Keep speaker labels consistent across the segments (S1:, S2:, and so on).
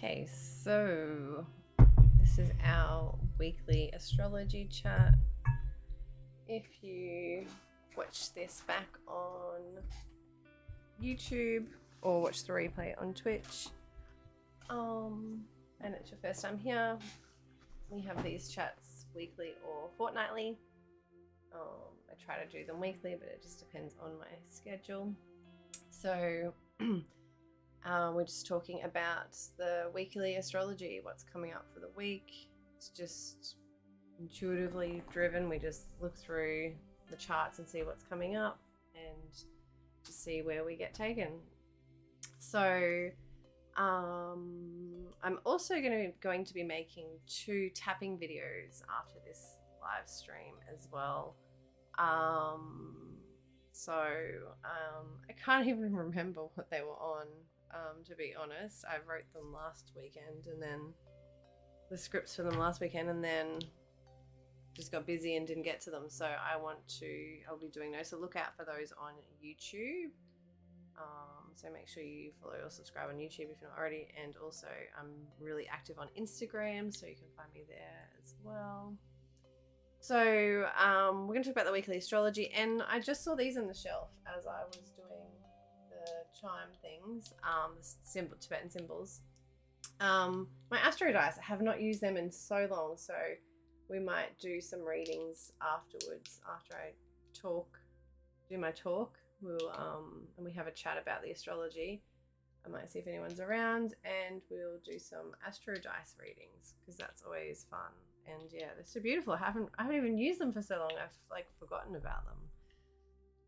S1: Okay, so this is our weekly astrology chat. If you watch this back on YouTube or watch the replay on Twitch, and it's your first time here, we have these chats weekly or fortnightly. I try to do them weekly, but it just depends on my schedule. So we're just talking about the weekly astrology, what's coming up for the week. It's just intuitively driven. We just look through the charts and see what's coming up and just see where we get taken. So I'm also going to be making 2 tapping videos after this live stream as well. I can't even remember what they were on, to be honest. I wrote them last weekend, and then the scripts for them last weekend, and then just got busy and didn't get to them. So I'll be doing those. So look out for those on YouTube. So make sure you follow or subscribe on YouTube if you're not already. And also I'm really active on Instagram, so you can find me there as well. So we're going to talk about the weekly astrology, and I just saw these on the shelf as I was doing the chime things, the Tibetan symbols. My astro dice, I have not used them in so long, so we might do some readings afterwards after I do my talk. And we have a chat about the astrology. I might see if anyone's around, and we'll do some astro dice readings because that's always fun. And yeah, they're so beautiful. I haven't even used them for so long. I've forgotten about them.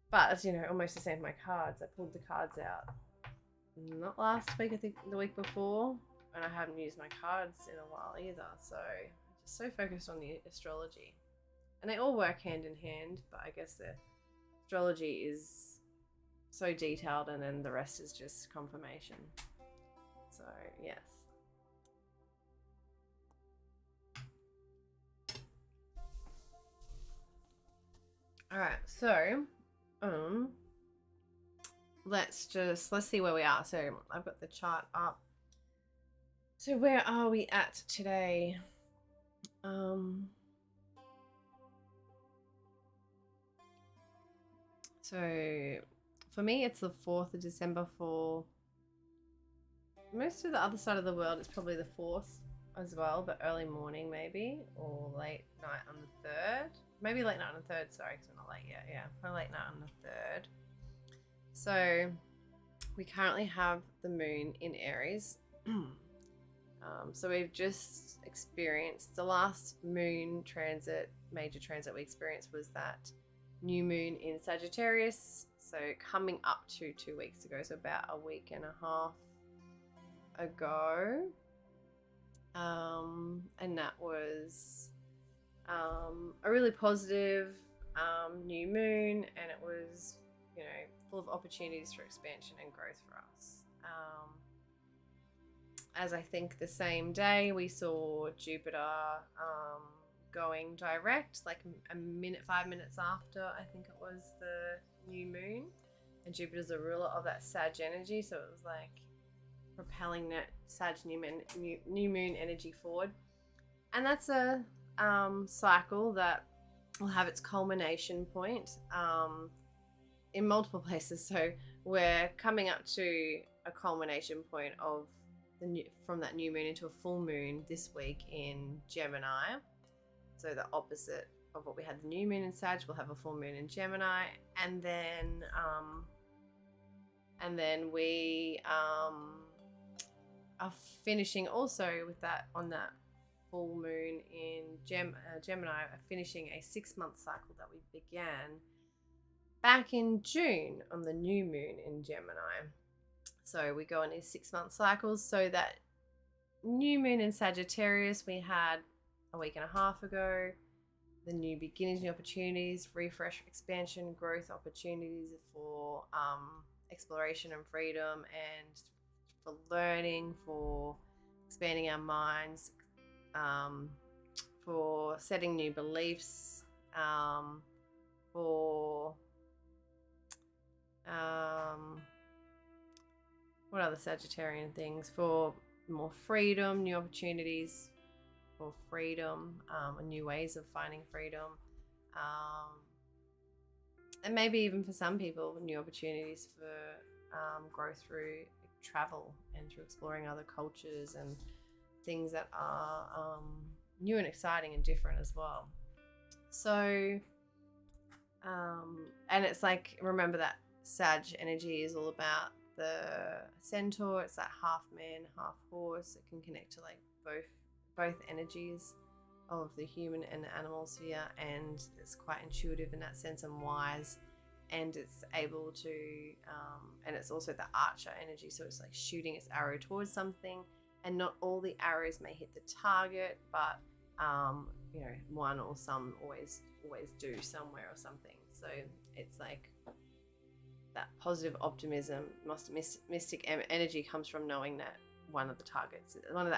S1: But as you know, almost the same with my cards. I pulled the cards out not last week, I think the week before, and I haven't used my cards in a while either. So just so focused on the astrology, and they all work hand in hand. But I guess the astrology is so detailed, and then the rest is just confirmation. So yes. All right, so let's see where we are. So I've got the chart up. So where are we at today? So for me, it's the 4th of December. For most of the other side of the world, it's probably the 4th as well, but early morning maybe, or late night on the 3rd. Maybe late night on the 3rd, sorry, because we're not late yet. Yeah, probably late night on the 3rd. So we currently have the moon in Aries. So we've just experienced the last moon transit, major transit we experienced was that new moon in Sagittarius. So coming up to 2 weeks ago, so about a week and a half ago. And that was a really positive new moon, and it was, full of opportunities for expansion and growth for us. As I think the same day we saw Jupiter going direct, like 5 minutes after I think it was the new moon, and Jupiter's a ruler of that Sag energy, so it was like propelling that Sag new moon energy forward. And that's a cycle that will have its culmination point in multiple places. So we're coming up to a culmination point of from that new moon into a full moon this week in Gemini. So the opposite of what we had the new moon in Sag, we'll have a full moon in Gemini, and then we are finishing also with that on that full moon in Gemini, finishing a 6-month cycle that we began back in June on the new moon in Gemini. So we go on these 6-month cycles. So that new moon in Sagittarius we had a week and a half ago. The new beginnings, new opportunities, refresh, expansion, growth opportunities for exploration and freedom, and for learning, for expanding our minds, for setting new beliefs, for what other Sagittarian things, for more freedom, new opportunities for freedom, and new ways of finding freedom. And maybe even for some people, new opportunities for growth through travel and through exploring other cultures and things that are new and exciting and different as well. So, and it's like, remember that Sag energy is all about the centaur. It's that half man, half horse. It can connect to like both energies of the human and the animal sphere, and it's quite intuitive in that sense and wise, and it's able to and it's also the archer energy, so it's like shooting its arrow towards something, and not all the arrows may hit the target, but one or some always do somewhere or something. So it's like that positive optimism, mystic energy comes from knowing that one of the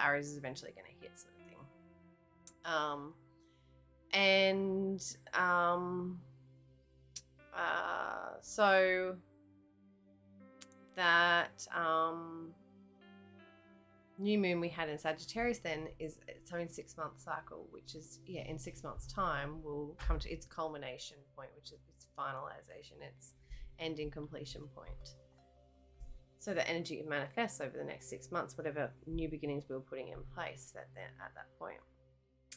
S1: arrows is eventually going to hit, sort of thing. So that new moon we had in Sagittarius then is its own 6-month cycle, which is, in 6 months' time will come to its culmination point, which is its finalization, its ending completion point. So the energy manifests over the next 6 months, whatever new beginnings we were putting in place at that point.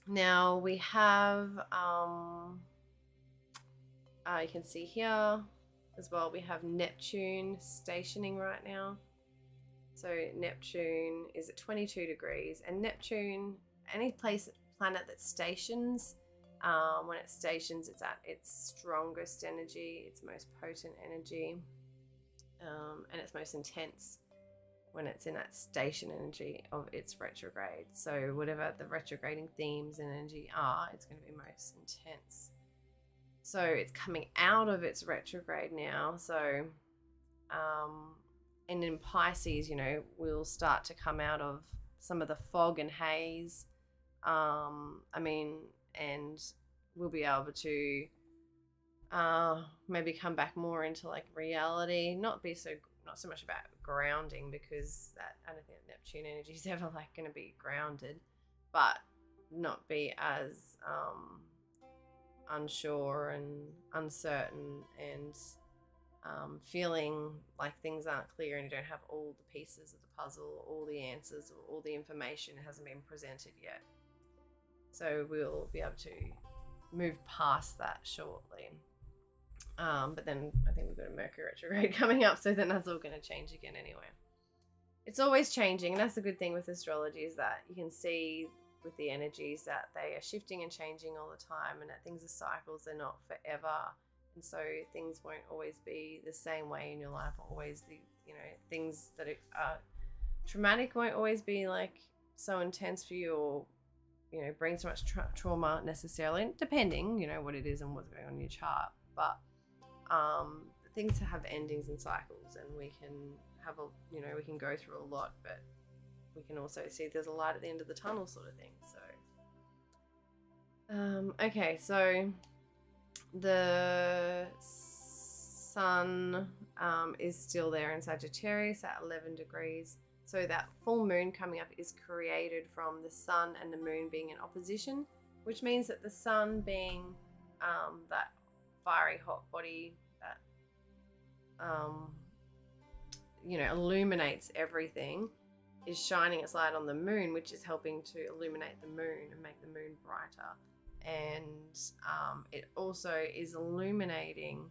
S1: Now we have, you can see here as well, we have Neptune stationing right now. So Neptune is at 22 degrees, and Neptune, any planet that stations, when it stations, it's at its strongest energy, its most potent energy, and its most intense when it's in that station energy of its retrograde. So whatever the retrograding themes and energy are, it's going to be most intense. So it's coming out of its retrograde now. So, and in Pisces, we'll start to come out of some of the fog and haze. And we'll be able to maybe come back more into like reality, not so much about grounding, because I don't think Neptune energy is ever like going to be grounded, but not be as unsure and uncertain and feeling like things aren't clear and you don't have all the pieces of the puzzle, all the answers, or all the information hasn't been presented yet. So we'll be able to move past that shortly. But then I think we've got a Mercury retrograde coming up, so then that's all going to change again anyway. It's always changing, and that's the good thing with astrology, is that you can see with the energies that they are shifting and changing all the time, and that things are cycles, they're not forever. And so things won't always be the same way in your life, or always things that are traumatic won't always be like so intense for you, or bring so much trauma necessarily, depending what it is and what's going on in your chart. But things have endings and cycles, and we can have we can go through a lot, but we can also see there's a light at the end of the tunnel, sort of thing. So okay, so the sun is still there in Sagittarius at 11 degrees. So that full moon coming up is created from the sun and the moon being in opposition, which means that the sun, being that fiery hot body that illuminates everything, is shining its light on the moon, which is helping to illuminate the moon and make the moon brighter. And it also is illuminating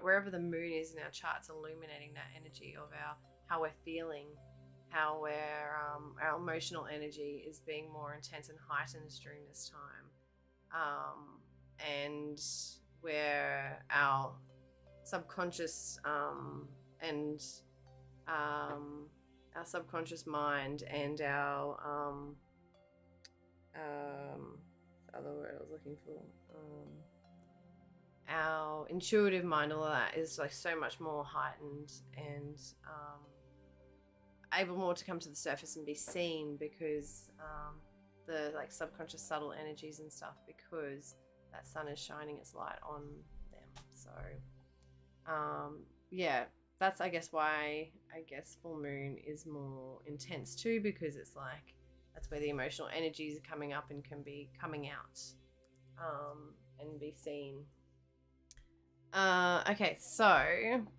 S1: wherever the moon is in our charts, illuminating that energy of how we're feeling, how our emotional energy is being more intense and heightened during this time, and where our subconscious and our subconscious mind and our the other word I was looking for, our intuitive mind, all of that is like so much more heightened and able more to come to the surface and be seen, because the like subconscious subtle energies and stuff, because that sun is shining its light on them. So that's, I guess, why full moon is more intense too, because it's like that's where the emotional energies are coming up and can be coming out, and be seen. Okay, so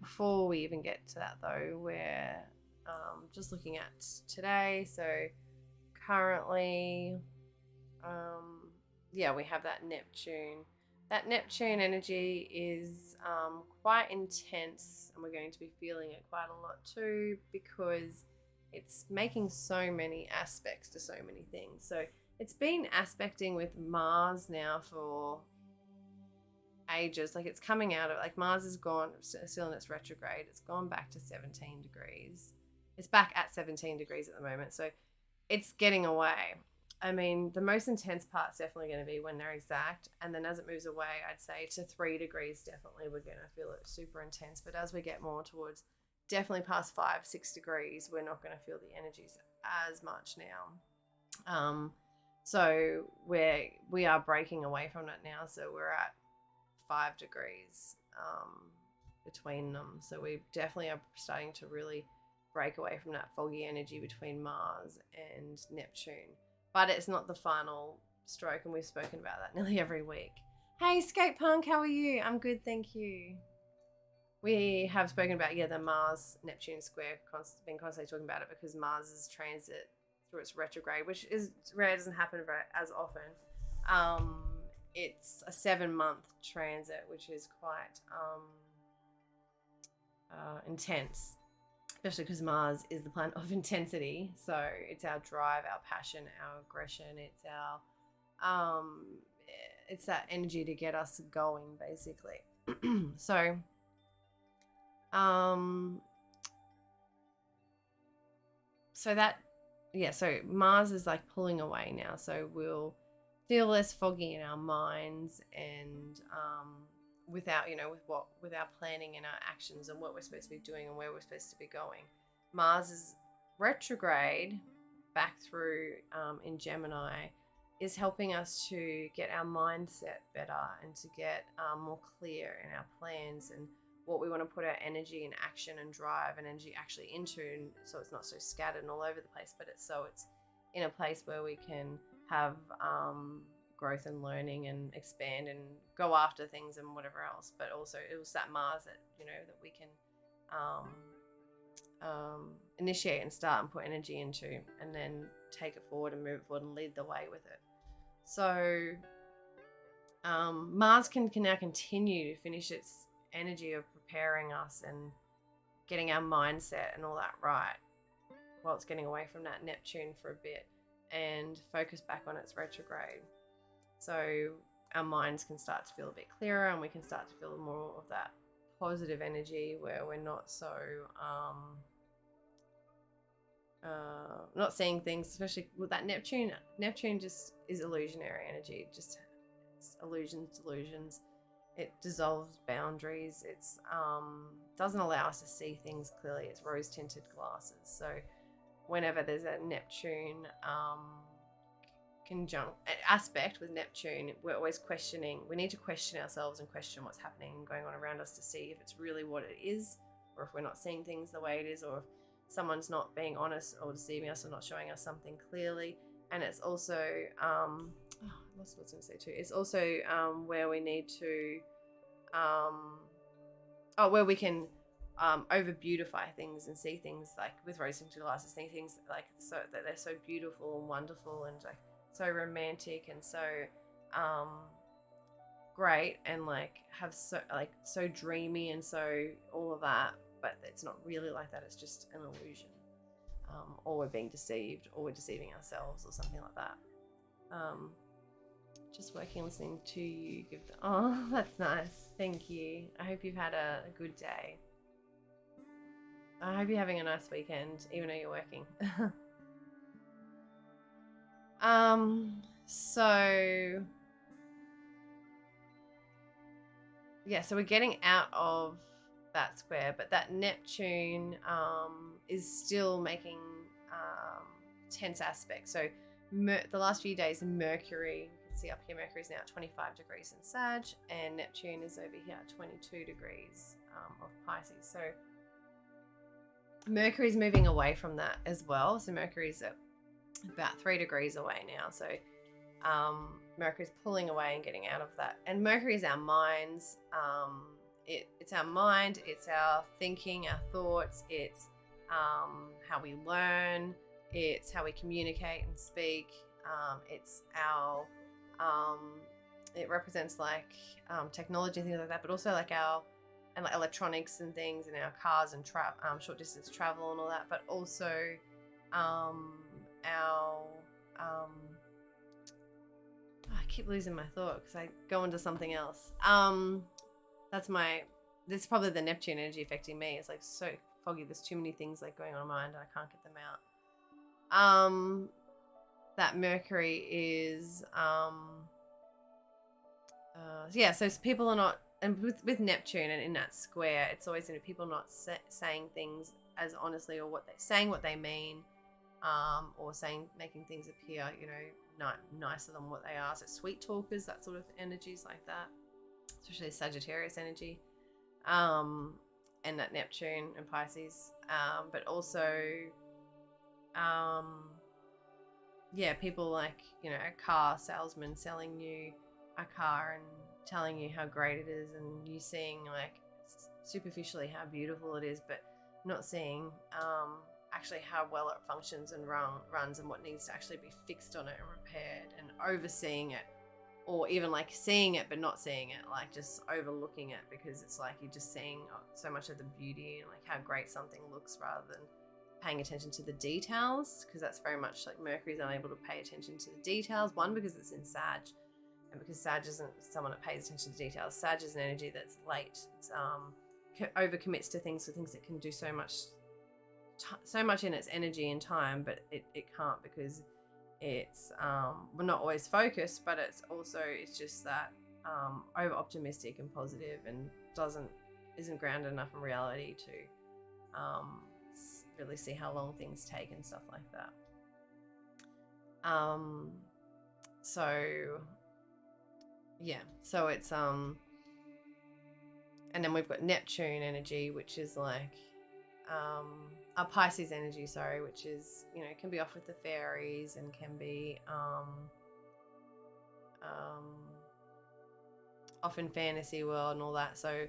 S1: before we even get to that though, we're just looking at today. So currently, we have that Neptune. That Neptune energy is quite intense, and we're going to be feeling it quite a lot too, because it's making so many aspects to so many things. So it's been aspecting with Mars now for ages. Like, it's coming out of, like, Mars is gone, still in its retrograde. It's gone back to 17 degrees. It's back at 17 degrees at the moment. So it's getting away. I mean, the most intense part's definitely going to be when they're exact. And then as it moves away, I'd say to 3 degrees, definitely we're going to feel it super intense. But as we get more towards definitely past 5-6 degrees, we're not going to feel the energies as much now. So we are breaking away from it now. So we're at 5 degrees between them. So we definitely are starting to really break away from that foggy energy between Mars and Neptune. But it's not the final stroke, and we've spoken about that nearly every week. Hey, Skate Punk, how are you? I'm good, thank you. We have spoken about, the Mars-Neptune square, been constantly talking about it, because Mars's transit through its retrograde, which is rare, doesn't happen as often. It's a 7-month transit, which is quite intense, especially because Mars is the planet of intensity. So it's our drive, our passion, our aggression. It's that energy to get us going, basically. So Mars is like pulling away now. So we'll feel less foggy in our minds, and with our planning and our actions and what we're supposed to be doing and where we're supposed to be going. Mars is retrograde back through in Gemini is helping us to get our mindset better and to get more clear in our plans and what we want to put our energy and action and drive and energy actually into, so it's not so scattered and all over the place, but it's in a place where we can have growth and learning and expand and go after things and whatever else. But also it was that Mars that that we can initiate and start and put energy into, and then take it forward and move it forward and lead the way with it. So Mars can now continue to finish its energy of preparing us and getting our mindset and all that right, while it's getting away from that Neptune for a bit and focus back on its retrograde. So our minds can start to feel a bit clearer, and we can start to feel more of that positive energy where we're not so not seeing things, especially with that Neptune. Neptune just is illusionary energy. It's delusions. It dissolves boundaries. It's doesn't allow us to see things clearly. It's rose-tinted glasses. So whenever there's a Neptune conjunct aspect with Neptune, we're always questioning. We need to question ourselves and question what's happening and going on around us to see if it's really what it is, or if we're not seeing things the way it is, or if someone's not being honest or deceiving us or not showing us something clearly. And it's also I lost what I was going to say too. It's also where we need to where we can over beautify things and see things like with rose-tinted glasses, see things like so that they're so beautiful and wonderful and like so romantic and so great, and like have so dreamy and so all of that, but it's not really like that. It's just an illusion, or we're being deceived, or we're deceiving ourselves, or something like that. Just working, listening to you give the... Oh, that's nice. Thank you. I hope you've had a good day. I hope you're having a nice weekend, even though you're working. So we're getting out of that square, but that Neptune is still making tense aspects. So the last few days, Mercury, you can see up here, Mercury is now at 25 degrees in Sag, and Neptune is over here at 22 degrees of Pisces. So Mercury's moving away from that as well. So Mercury's at about 3 degrees away now. So Mercury's pulling away and getting out of that. And Mercury is our minds. It's our mind. It's our thinking, our thoughts. It's how we learn. It's how we communicate and speak. It's our it represents like technology and things like that, but also like our and like electronics and things in our cars and short distance travel and all that, but also our I keep losing my thought because I go into something else. This is probably the Neptune energy affecting me. It's like so foggy. There's too many things like going on in my mind and I can't get them out. That Mercury is so people are not, and with Neptune and in that square, it's always going to be people not saying things as honestly, or what they mean, or making things appear, not nicer than what they are. So sweet talkers, that sort of energies like that, especially Sagittarius energy, and that Neptune and Pisces, but also, people like, a car salesman selling you a car and telling you how great it is, and you seeing like superficially how beautiful it is, but not seeing actually how well it functions and runs and what needs to actually be fixed on it and repaired, and overseeing it, or even like seeing it but not seeing it, like just overlooking it, because it's like you're just seeing so much of the beauty and like how great something looks rather than paying attention to the details, because that's very much like Mercury's unable to pay attention to the details. One, because it's in Sag, and because Sag isn't someone that pays attention to details. Sag is an energy that's late. It's overcommits to things, so things that can do so much in its energy and time, but it can't, because it's we're not always focused, but it's just that over optimistic and positive, and isn't grounded enough in reality to really see how long things take and stuff like that. So it's and then we've got Neptune energy, which is like a Pisces energy, which is, can be off with the fairies and can be off in fantasy world and all that. So,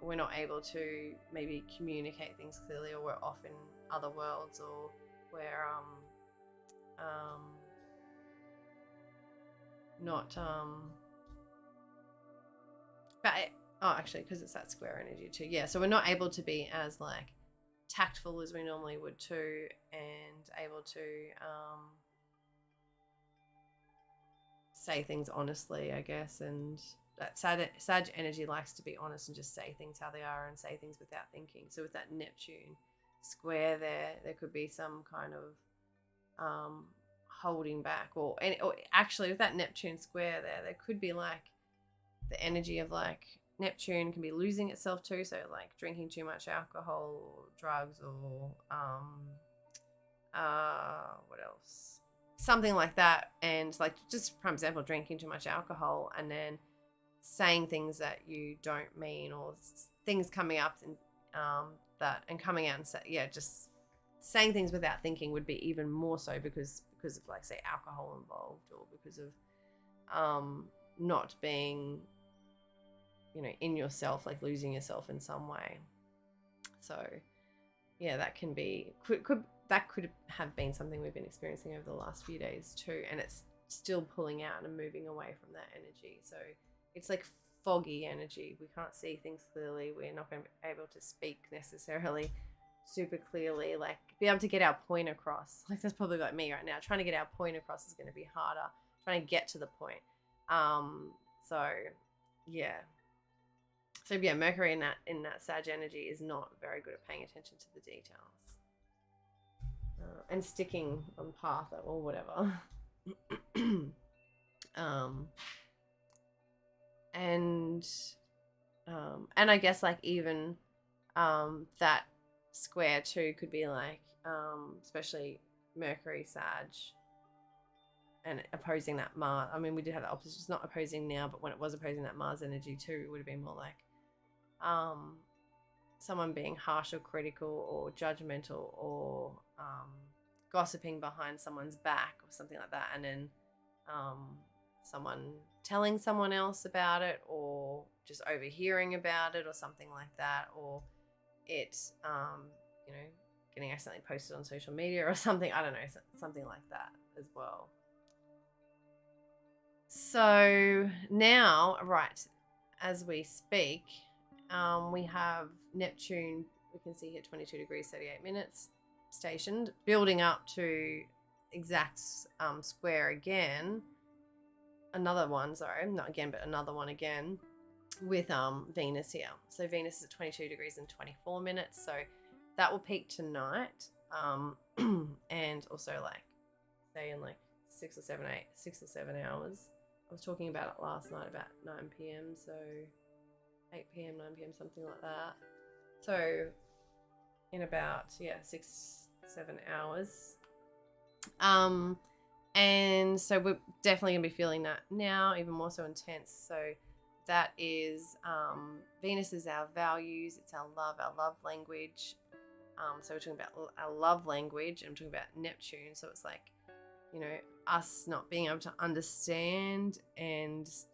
S1: we're not able to maybe communicate things clearly, or we're off in other worlds, or we're not but actually, because it's that square energy too. Yeah, so we're not able to be as like tactful as we normally would too, and able to say things honestly, I guess. And that Sag energy likes to be honest and just say things how they are and say things without thinking. So with that Neptune square there could be some kind of holding back, or actually with that Neptune square there could be like the energy of like Neptune can be losing itself too, so like drinking too much alcohol or drugs, or what else, something like that. And like, just for example, drinking too much alcohol and then saying things that you don't mean, or things coming up and coming out and just saying things without thinking would be even more so, because of like, say, alcohol involved, or because of not being in yourself, like losing yourself in some way. So that can be could have been something we've been experiencing over the last few days too, and it's still pulling out and moving away from that energy. So it's like foggy energy. We can't see things clearly. We're not going to be able to speak necessarily super clearly, like be able to get our point across. Like, that's probably like me right now. Trying to get our point across is going to be harder. Trying to get to the point. Mercury in that Sag energy is not very good at paying attention to the details and sticking on path or whatever. And I guess like even that square too could be like especially Mercury Sag and opposing that Mars. I mean, we did have the opposite. It's not opposing now, but when it was opposing that Mars energy too, it would have been more like someone being harsh or critical or judgmental or gossiping behind someone's back or something like that, and then someone telling someone else about it or just overhearing about it or something like that, or it getting accidentally posted on social media or something, I don't know, something like that as well. So now, right, as we speak, we have Neptune, we can see here 22 degrees 38 minutes stationed, building up to exact square again, another one again with Venus here. So Venus is at 22 degrees and 24 minutes, so that will peak tonight, and also like say in like 6 or 7 hours. I was talking about it last night about 9 p.m. So 8 p.m., 9 p.m., something like that. So in about 6-7 hours. And so we're definitely gonna be feeling that now, even more so intense. So that is Venus is our values, it's our love language. So we're talking about our love language, and I'm talking about Neptune. So it's like, us not being able to understand each,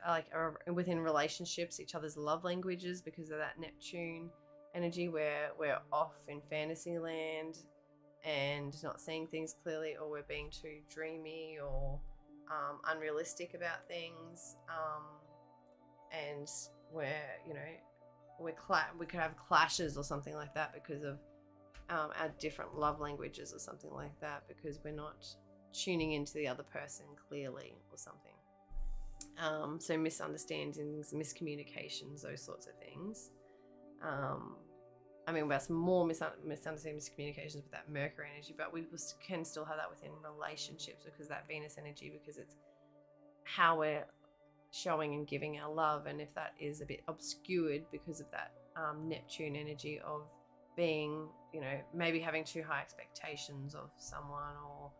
S1: like within relationships, each other's love languages, because of that Neptune energy, where we're off in fantasy land and not seeing things clearly, or we're being too dreamy or unrealistic about things, and we could have clashes or something like that because of our different love languages or something like that, because we're not tuning into the other person clearly or something. So misunderstandings, miscommunications, those sorts of things. That's more misunderstandings, miscommunications with that Mercury energy, but we can still have that within relationships, because that Venus energy, because it's how we're showing and giving our love. And if that is a bit obscured because of that Neptune energy of being, maybe having too high expectations of someone, or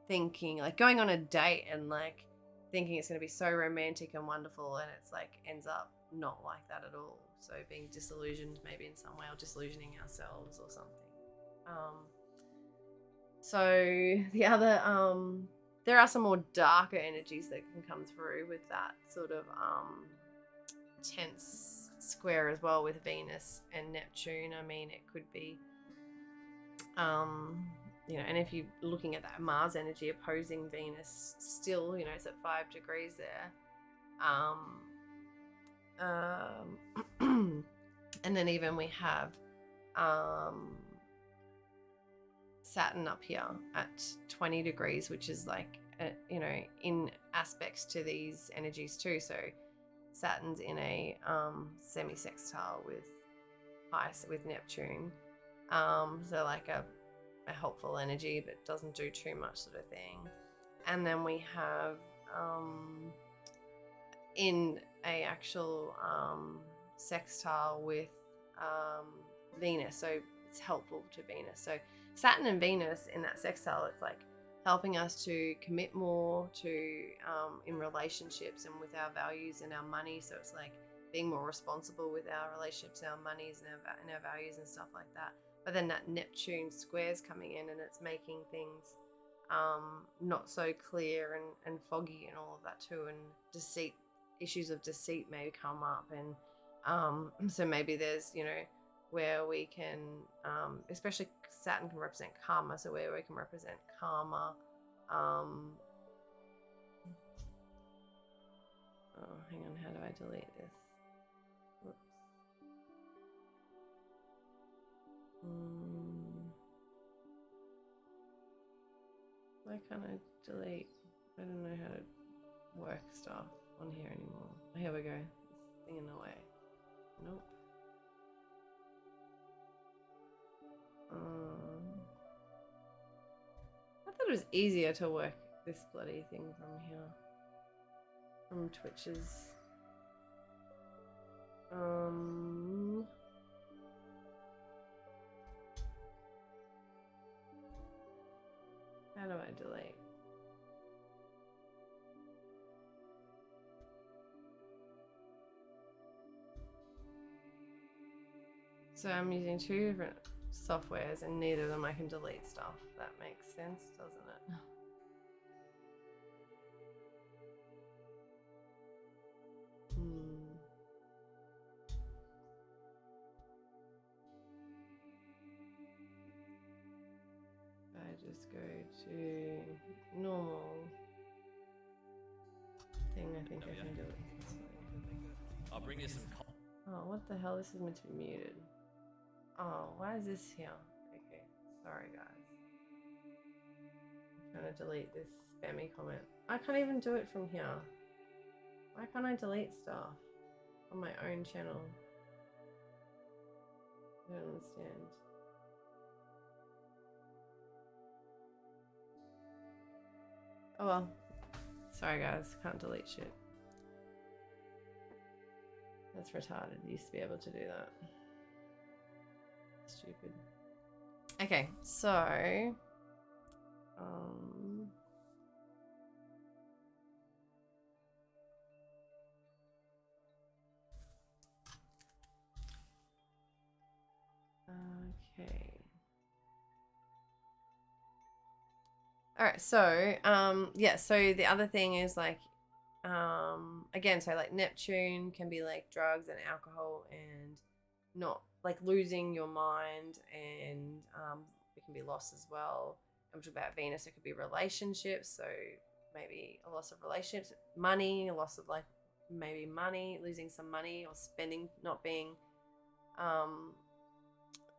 S1: thinking like going on a date and like thinking it's going to be so romantic and wonderful, and it's like ends up not like that at all. So being disillusioned maybe in some way, or disillusioning ourselves or something. So the other there are some more darker energies that can come through with that sort of tense square as well, with Venus and Neptune. It could be and if you're looking at that Mars energy opposing Venus still, it's at 5 degrees there. And then even we have Saturn up here at 20 degrees, which is like, in aspects to these energies too. So Saturn's in a semi-sextile with Neptune. So like a helpful energy, but doesn't do too much sort of thing. And then we have in a actual sextile with Venus, so it's helpful to Venus. So Saturn and Venus in that sextile, it's like helping us to commit more to in relationships and with our values and our money. So it's like being more responsible with our relationships, our monies, and our values and stuff like that. But then that Neptune square's coming in, and it's making things not so clear and foggy and all of that too, and issues of deceit may come up. And so maybe there's, where we can, especially Saturn can represent karma, so where we can represent karma. Hang on, how do I delete this? Whoops. Why can't I delete? I don't know how to work stuff on here anymore. Here we go. This thing in the way. Nope. I thought it was easier to work this bloody thing from here. From Twitch's. How do I delete? So I'm using two different softwares and neither of them I can delete stuff. That makes sense, doesn't it? I just go to normal thing. I think I can do it.
S2: I'll bring you some.
S1: Oh, what the hell? This is meant to be muted. Oh, why is this here? Okay, sorry guys. I'm trying to delete this spammy comment. I can't even do it from here. Why can't I delete stuff on my own channel? I don't understand. Oh well. Sorry guys, can't delete shit. That's retarded. Used to be able to do that. Stupid. Okay, so okay. All right, so yeah, so the other thing is like again, so like Neptune can be like drugs and alcohol and not like losing your mind, and it can be loss as well. I'm talking about Venus, it could be relationships, so maybe a loss of relationships, money, a loss of like maybe money, losing some money or spending, not being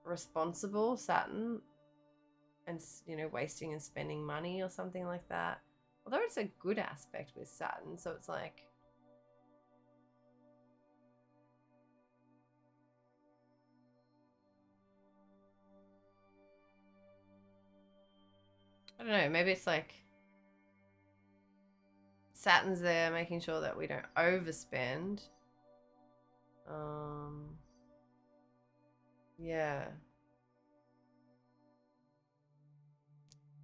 S1: responsible, Saturn, and you know, wasting and spending money or something like that. Although it's a good aspect with Saturn, so it's like I don't know, maybe it's like Saturn's there making sure that we don't overspend. Yeah.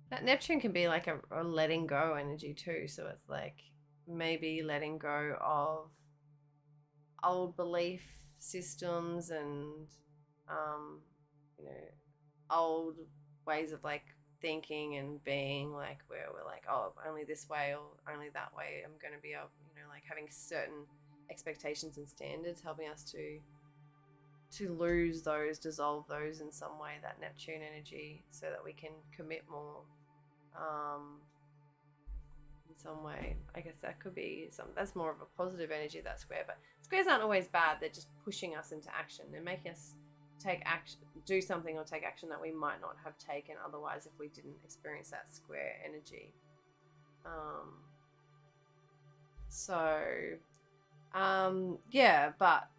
S1: That Neptune can be like a letting go energy too. So it's like maybe letting go of old belief systems and, you know, old ways of like thinking and being, like where we're like, oh, only this way or only that way I'm going to be able, you know, like having certain expectations and standards, helping us to lose those, dissolve those in some way, that Neptune energy, so that we can commit more in some way. I guess that could be some, that's more of a positive energy, that square. But squares aren't always bad. They're just pushing us into action. They're making us take action, do something or take action that we might not have taken otherwise if we didn't experience that square energy. Yeah, but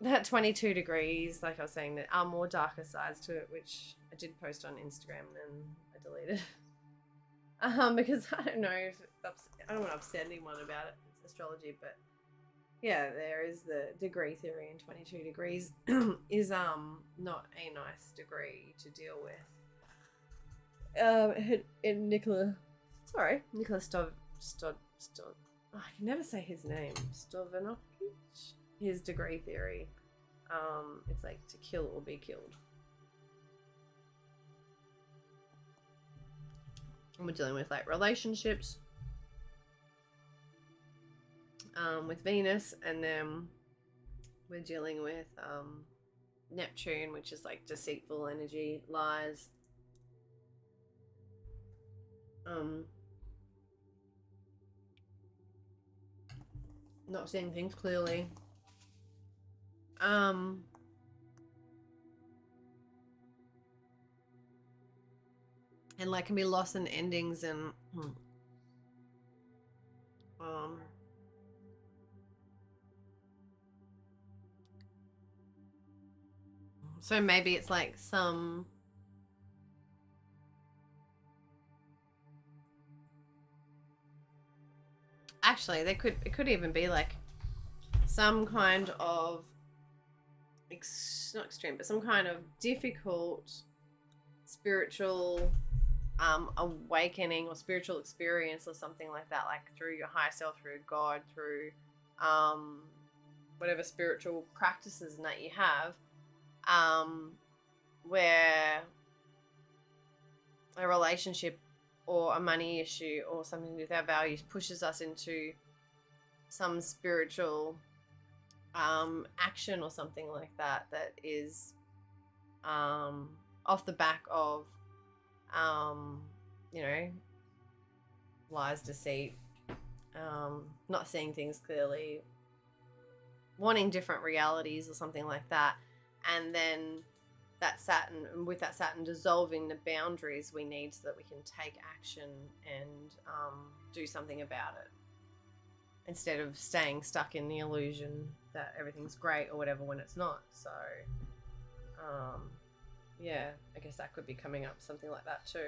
S1: that 22 degrees, like I was saying, there are more darker sides to it, which I did post on Instagram and I deleted. Because I don't know if I don't want to upset anyone about it. It's astrology, but yeah, there is the degree theory, and 22 degrees is not a nice degree to deal with. Nicola I can never say his name. Stovanovich. His degree theory. It's like to kill or be killed. And we're dealing with like relationships with Venus, and then we're dealing with Neptune, which is like deceitful energy, lies. Not seeing things clearly. And like can be loss and endings, and so maybe it's like some actually it could even be like some kind of not extreme, but some kind of difficult spiritual awakening or spiritual experience or something like that, like through your higher self, through God, through whatever spiritual practices that you have, where a relationship or a money issue or something with our values pushes us into some spiritual action or something like that is off the back of you know, lies, deceit, not seeing things clearly, wanting different realities or something like that, and then that Saturn dissolving the boundaries we need so that we can take action and do something about it, instead of staying stuck in the illusion that everything's great or whatever when it's not. So yeah, I guess that could be coming up, something like that too.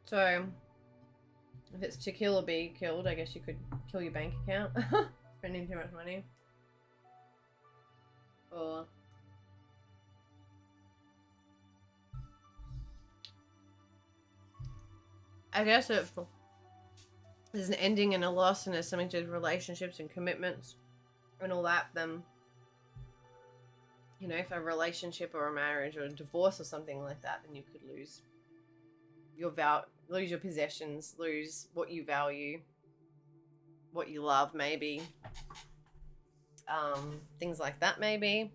S1: So if it's to kill or be killed, I guess you could kill your bank account. Spending too much money. Or I guess if there's an ending and a loss and there's something to do with relationships and commitments and all that, then, you know, if a relationship or a marriage or a divorce or something like that, then you could lose your possessions, lose what you value, what you love, maybe, things like that, maybe.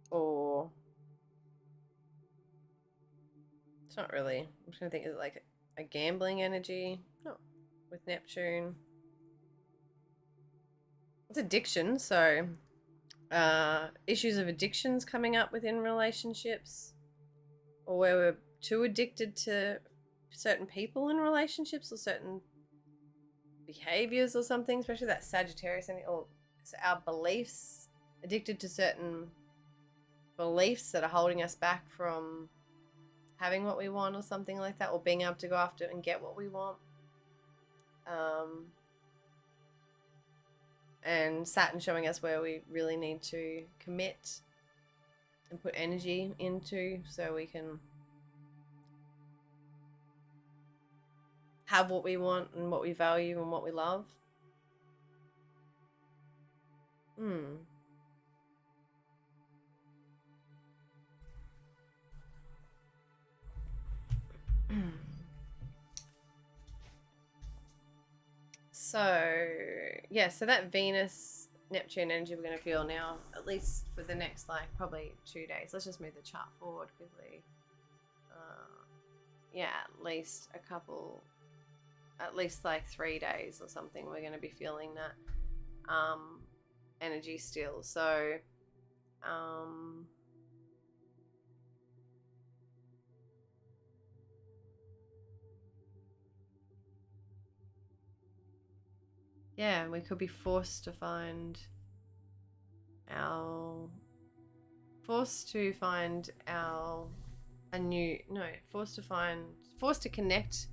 S1: Or it's not really, I'm just gonna think, is it like a gambling energy? No, with Neptune, it's addiction. So issues of addictions coming up within relationships, or where we're too addicted to certain people in relationships or certain behaviors or something, especially that Sagittarius, or our beliefs, addicted to certain beliefs that are holding us back from having what we want or something like that, or being able to go after and get what we want. And Saturn showing us where we really need to commit and put energy into so we can have what we want and what we value and what we love. So yeah, so that Venus Neptune energy we're going to feel now, at least for the next probably 2 days. Let's just move the chart forward quickly. Yeah, at least 3 days or something, we're going to be feeling that energy still. So yeah, we could be forced to connect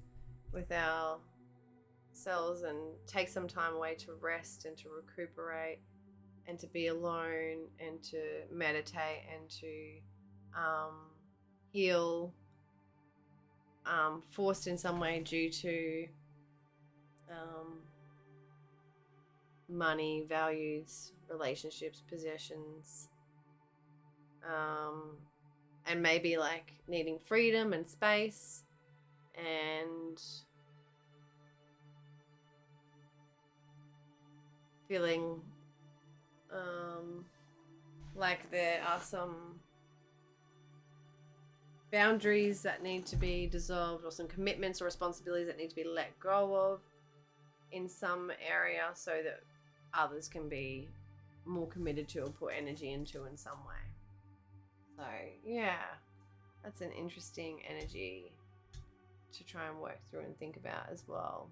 S1: with ourselves and take some time away to rest and to recuperate and to be alone and to meditate and to heal, forced in some way due to money, values, relationships, possessions, and maybe needing freedom and space, and feeling like there are some boundaries that need to be dissolved, or some commitments or responsibilities that need to be let go of in some area so that others can be more committed to or put energy into in some way. So yeah, that's an interesting energy to try and work through and think about as well.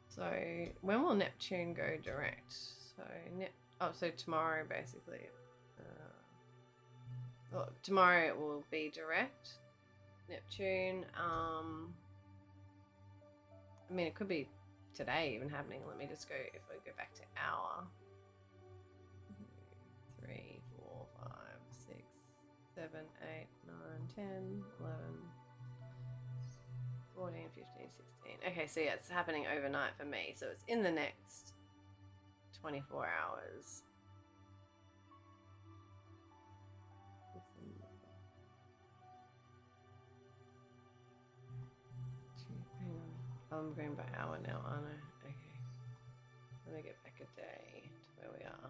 S1: So when will Neptune go direct? So tomorrow, basically. Tomorrow it will be direct. Neptune. I mean, it could be today even happening. Let me just go, if I go back to hour. 3, 4, 5, 6, 7, 8, 9, 10, 11, 14, 15, 16. Okay, so yeah, it's happening overnight for me. So it's in the next 24 hours. I'm going by hour now, aren't I? Okay. Let me get back a day to where we are.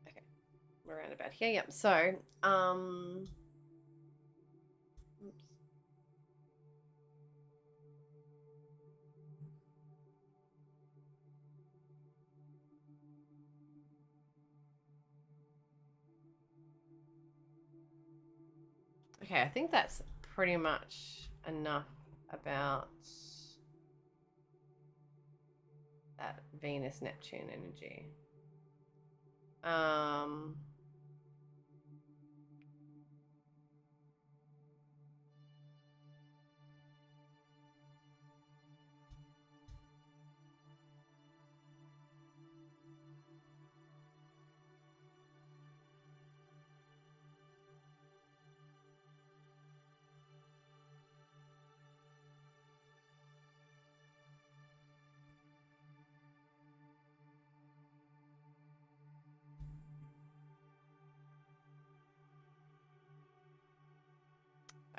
S1: Okay. We're around about here. Yep. So, oops. Okay, I think that's pretty much enough about that Venus Neptune energy.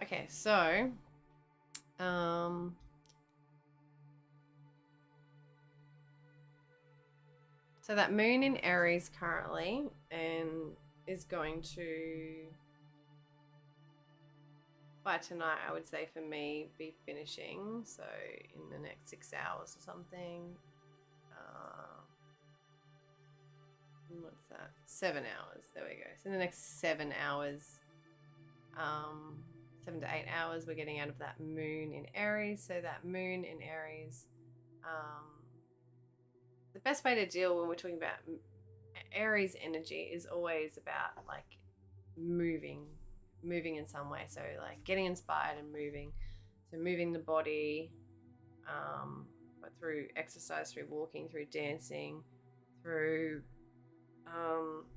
S1: Okay, so so that moon in Aries currently and is going to, by tonight, I would say for me, be finishing. So in the next 6 hours or something. What's that? 7 hours. There we go. So in the next 7 hours, 7 to 8 hours, we're getting out of that moon in Aries. So that moon in Aries, the best way to deal when we're talking about Aries energy is always about like moving in some way. So like getting inspired and moving. So moving the body, but through exercise, through walking, through dancing, through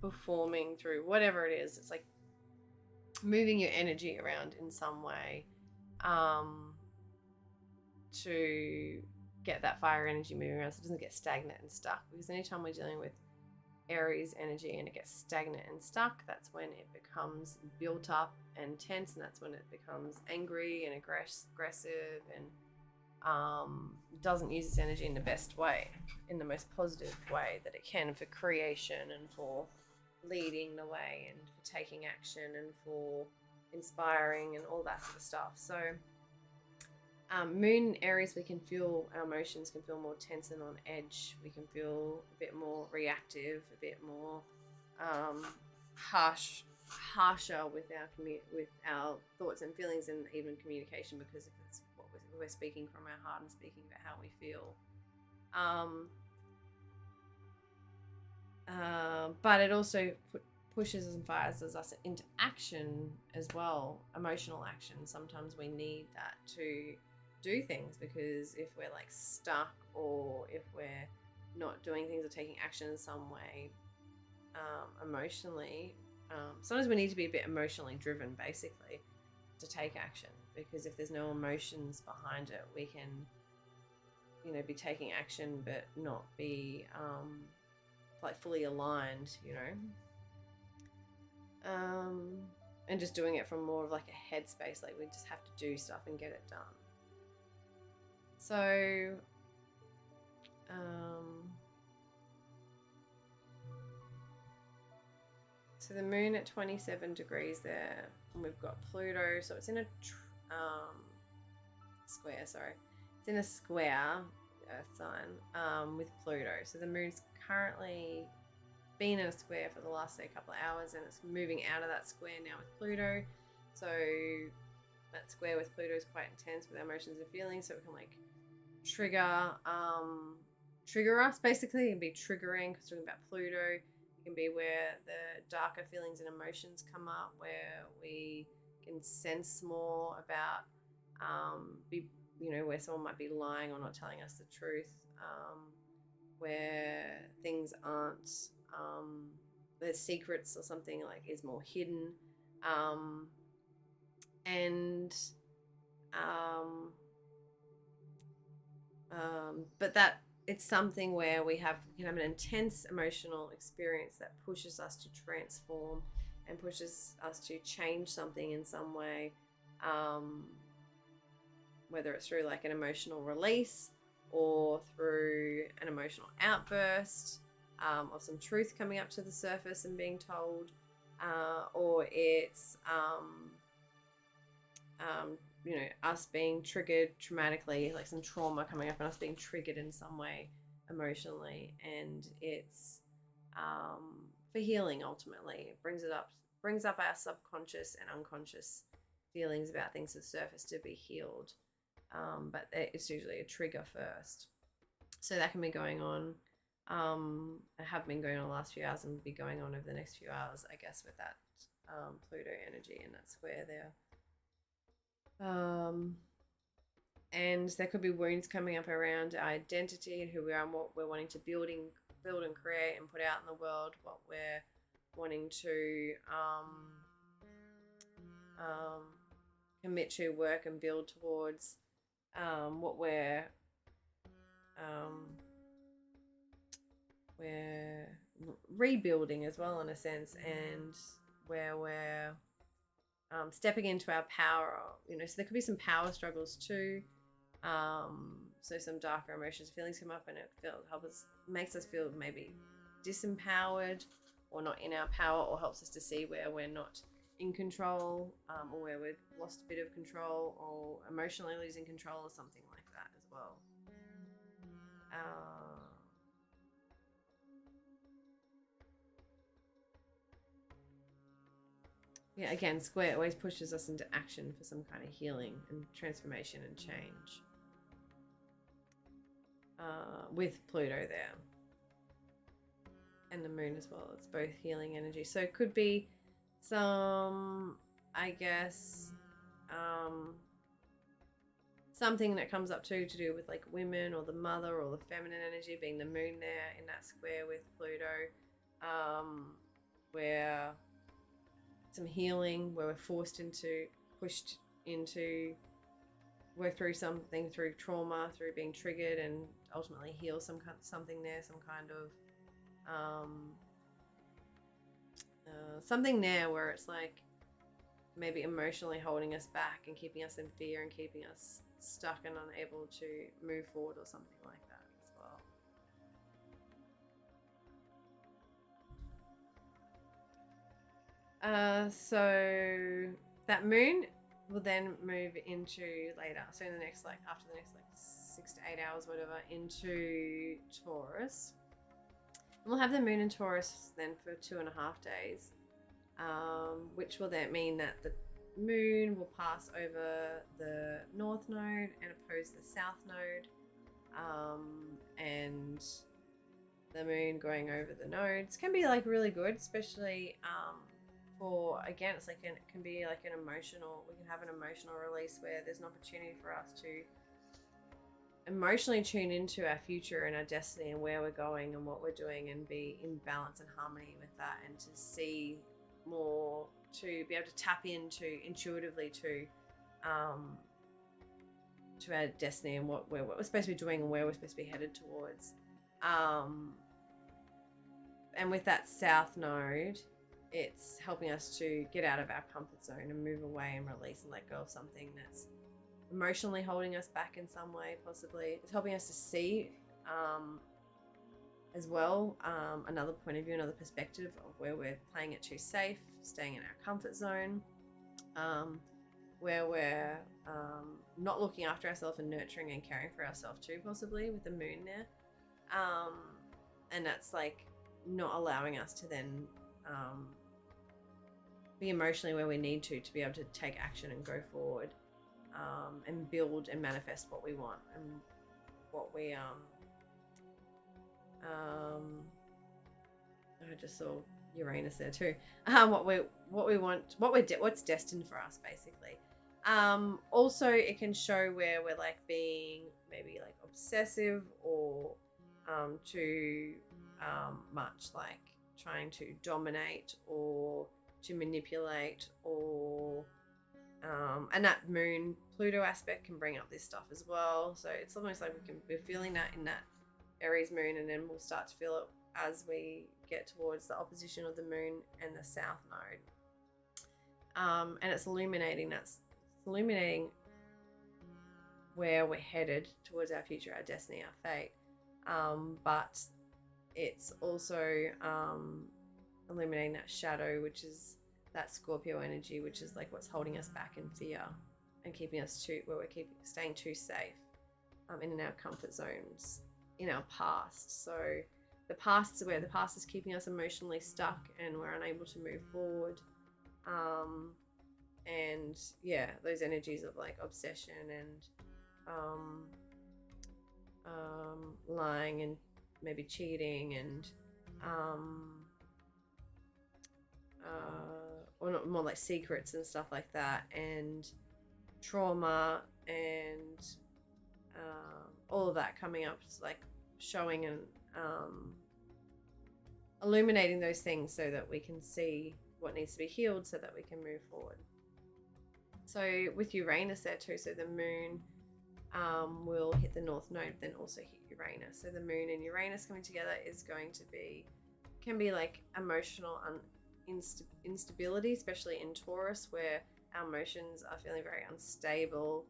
S1: performing, through whatever it is. It's like moving your energy around in some way to get that fire energy moving around so it doesn't get stagnant and stuck. Because anytime we're dealing with Aries energy and it gets stagnant and stuck, that's when it becomes built up and tense, and that's when it becomes angry and aggressive and doesn't use its energy in the best way, in the most positive way that it can, for creation and for leading the way and for taking action and for inspiring and all that sort of stuff. So moon Aries, we can feel our emotions can feel more tense and on edge. We can feel a bit more reactive, a bit more harsher with our thoughts and feelings, and even communication, because if it's what we're speaking from our heart and speaking about how we feel. But it also pushes and fires us into action as well, emotional action. Sometimes we need that to do things, because if we're like stuck, or if we're not doing things or taking action in some way emotionally, sometimes we need to be a bit emotionally driven, basically, to take action, because if there's no emotions behind it, we can, be taking action but not be like fully aligned, and just doing it from more of like a headspace, like we just have to do stuff and get it done. So so the moon at 27 degrees there, and we've got Pluto, so it's in a square, it's in a square Earth sign with Pluto. So the moon's currently been in a square for the last, say, couple of hours, and it's moving out of that square now with Pluto. So that square with Pluto is quite intense with our emotions and feelings, so it can like trigger us, basically. It can be triggering, because talking about Pluto, it can be where the darker feelings and emotions come up, where we can sense more about where someone might be lying or not telling us the truth, where things aren't there's secrets or something like is more hidden, and but that it's something where we can have an intense emotional experience that pushes us to transform and pushes us to change something in some way, whether it's through like an emotional release or through an emotional outburst, of some truth coming up to the surface and being told, or it's us being triggered traumatically, like some trauma coming up and us being triggered in some way emotionally, and it's for healing. Ultimately, it brings up our subconscious and unconscious feelings about things to the surface to be healed, but it's usually a trigger first. So that can be going on. I have been going on the last few hours and will be going on over the next few hours, I guess, with that Pluto energy and that square there. And there could be wounds coming up around our identity and who we are and what we're wanting to build and create and put out in the world, what we're wanting to commit to, work and build towards, what we're rebuilding as well, in a sense, and where we're stepping into our power. So there could be some power struggles too. So some darker emotions, feelings come up, and it makes us feel maybe disempowered or not in our power, or helps us to see where we're not in control, or where we've lost a bit of control, or emotionally losing control, or something like that as well. Yeah, again, square always pushes us into action for some kind of healing and transformation and change. With Pluto there. And the moon as well. It's both healing energy. So it could be some, I guess, something that comes up to do with like women or the mother or the feminine energy, being the moon there in that square with Pluto, where some healing, where we're pushed into work through something, through trauma, through being triggered, and ultimately heal something there, some kind of something there where it's like maybe emotionally holding us back and keeping us in fear and keeping us stuck and unable to move forward, or something like that as well. So that moon will then move into later. So in the next, after the next 6 to 8 hours, whatever, into Taurus. And we'll have the moon in Taurus then for 2.5 days, which will then mean that the moon will pass over the north node and oppose the south node, and the moon going over the nodes can be like really good, especially for, again, it's like it can be like we can have an emotional release where there's an opportunity for us to emotionally tune into our future and our destiny and where we're going and what we're doing, and be in balance and harmony with that, and to see more, to be able to tap into intuitively to our destiny and what we're supposed to be doing and where we're supposed to be headed towards. And with that south node, it's helping us to get out of our comfort zone and move away and release and let go of something that's emotionally holding us back in some way, possibly. It's helping us to see as well, another point of view, another perspective of where we're playing it too safe, staying in our comfort zone, where we're not looking after ourselves and nurturing and caring for ourselves too, possibly, with the moon there. And that's like not allowing us to then be emotionally where we need to be able to take action and go forward, and build and manifest what we want and what we I just saw Uranus there too. What we want, what's destined for us, basically. Also, it can show where we're like being maybe like obsessive or too much, like trying to dominate or to manipulate, or and that Moon Pluto aspect can bring up this stuff as well. So it's almost like we're feeling that in that Aries moon, and then we'll start to feel it as we get towards the opposition of the moon and the south node. And it's illuminating where we're headed towards our future, our destiny, our fate. But it's also illuminating that shadow, which is that Scorpio energy, which is like what's holding us back in fear and keeping us where we're staying too safe in our comfort zones, in our past. So the past is where the past is keeping us emotionally stuck and we're unable to move forward. And yeah, those energies of like obsession and lying and maybe cheating and or not, more like secrets and stuff like that, and trauma and all of that coming up, like showing and illuminating those things so that we can see what needs to be healed so that we can move forward. So with Uranus there too, so the moon will hit the north node, then also hit Uranus. So the moon and Uranus coming together can be like emotional instability, especially in Taurus, where our emotions are feeling very unstable,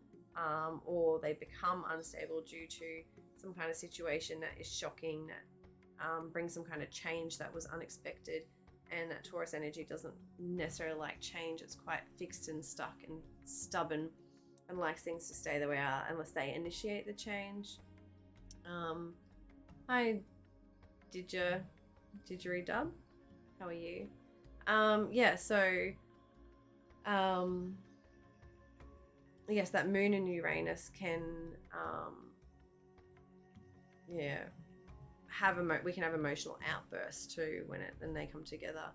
S1: or they become unstable due to some kind of situation that is shocking, that brings some kind of change that was unexpected. And that Taurus energy doesn't necessarily like change. It's quite fixed and stuck and stubborn and likes things to stay the way they are unless they initiate the change. Hi, Didgeridoo. How are you? Yes, that moon and Uranus can we can have emotional outbursts too when they come together.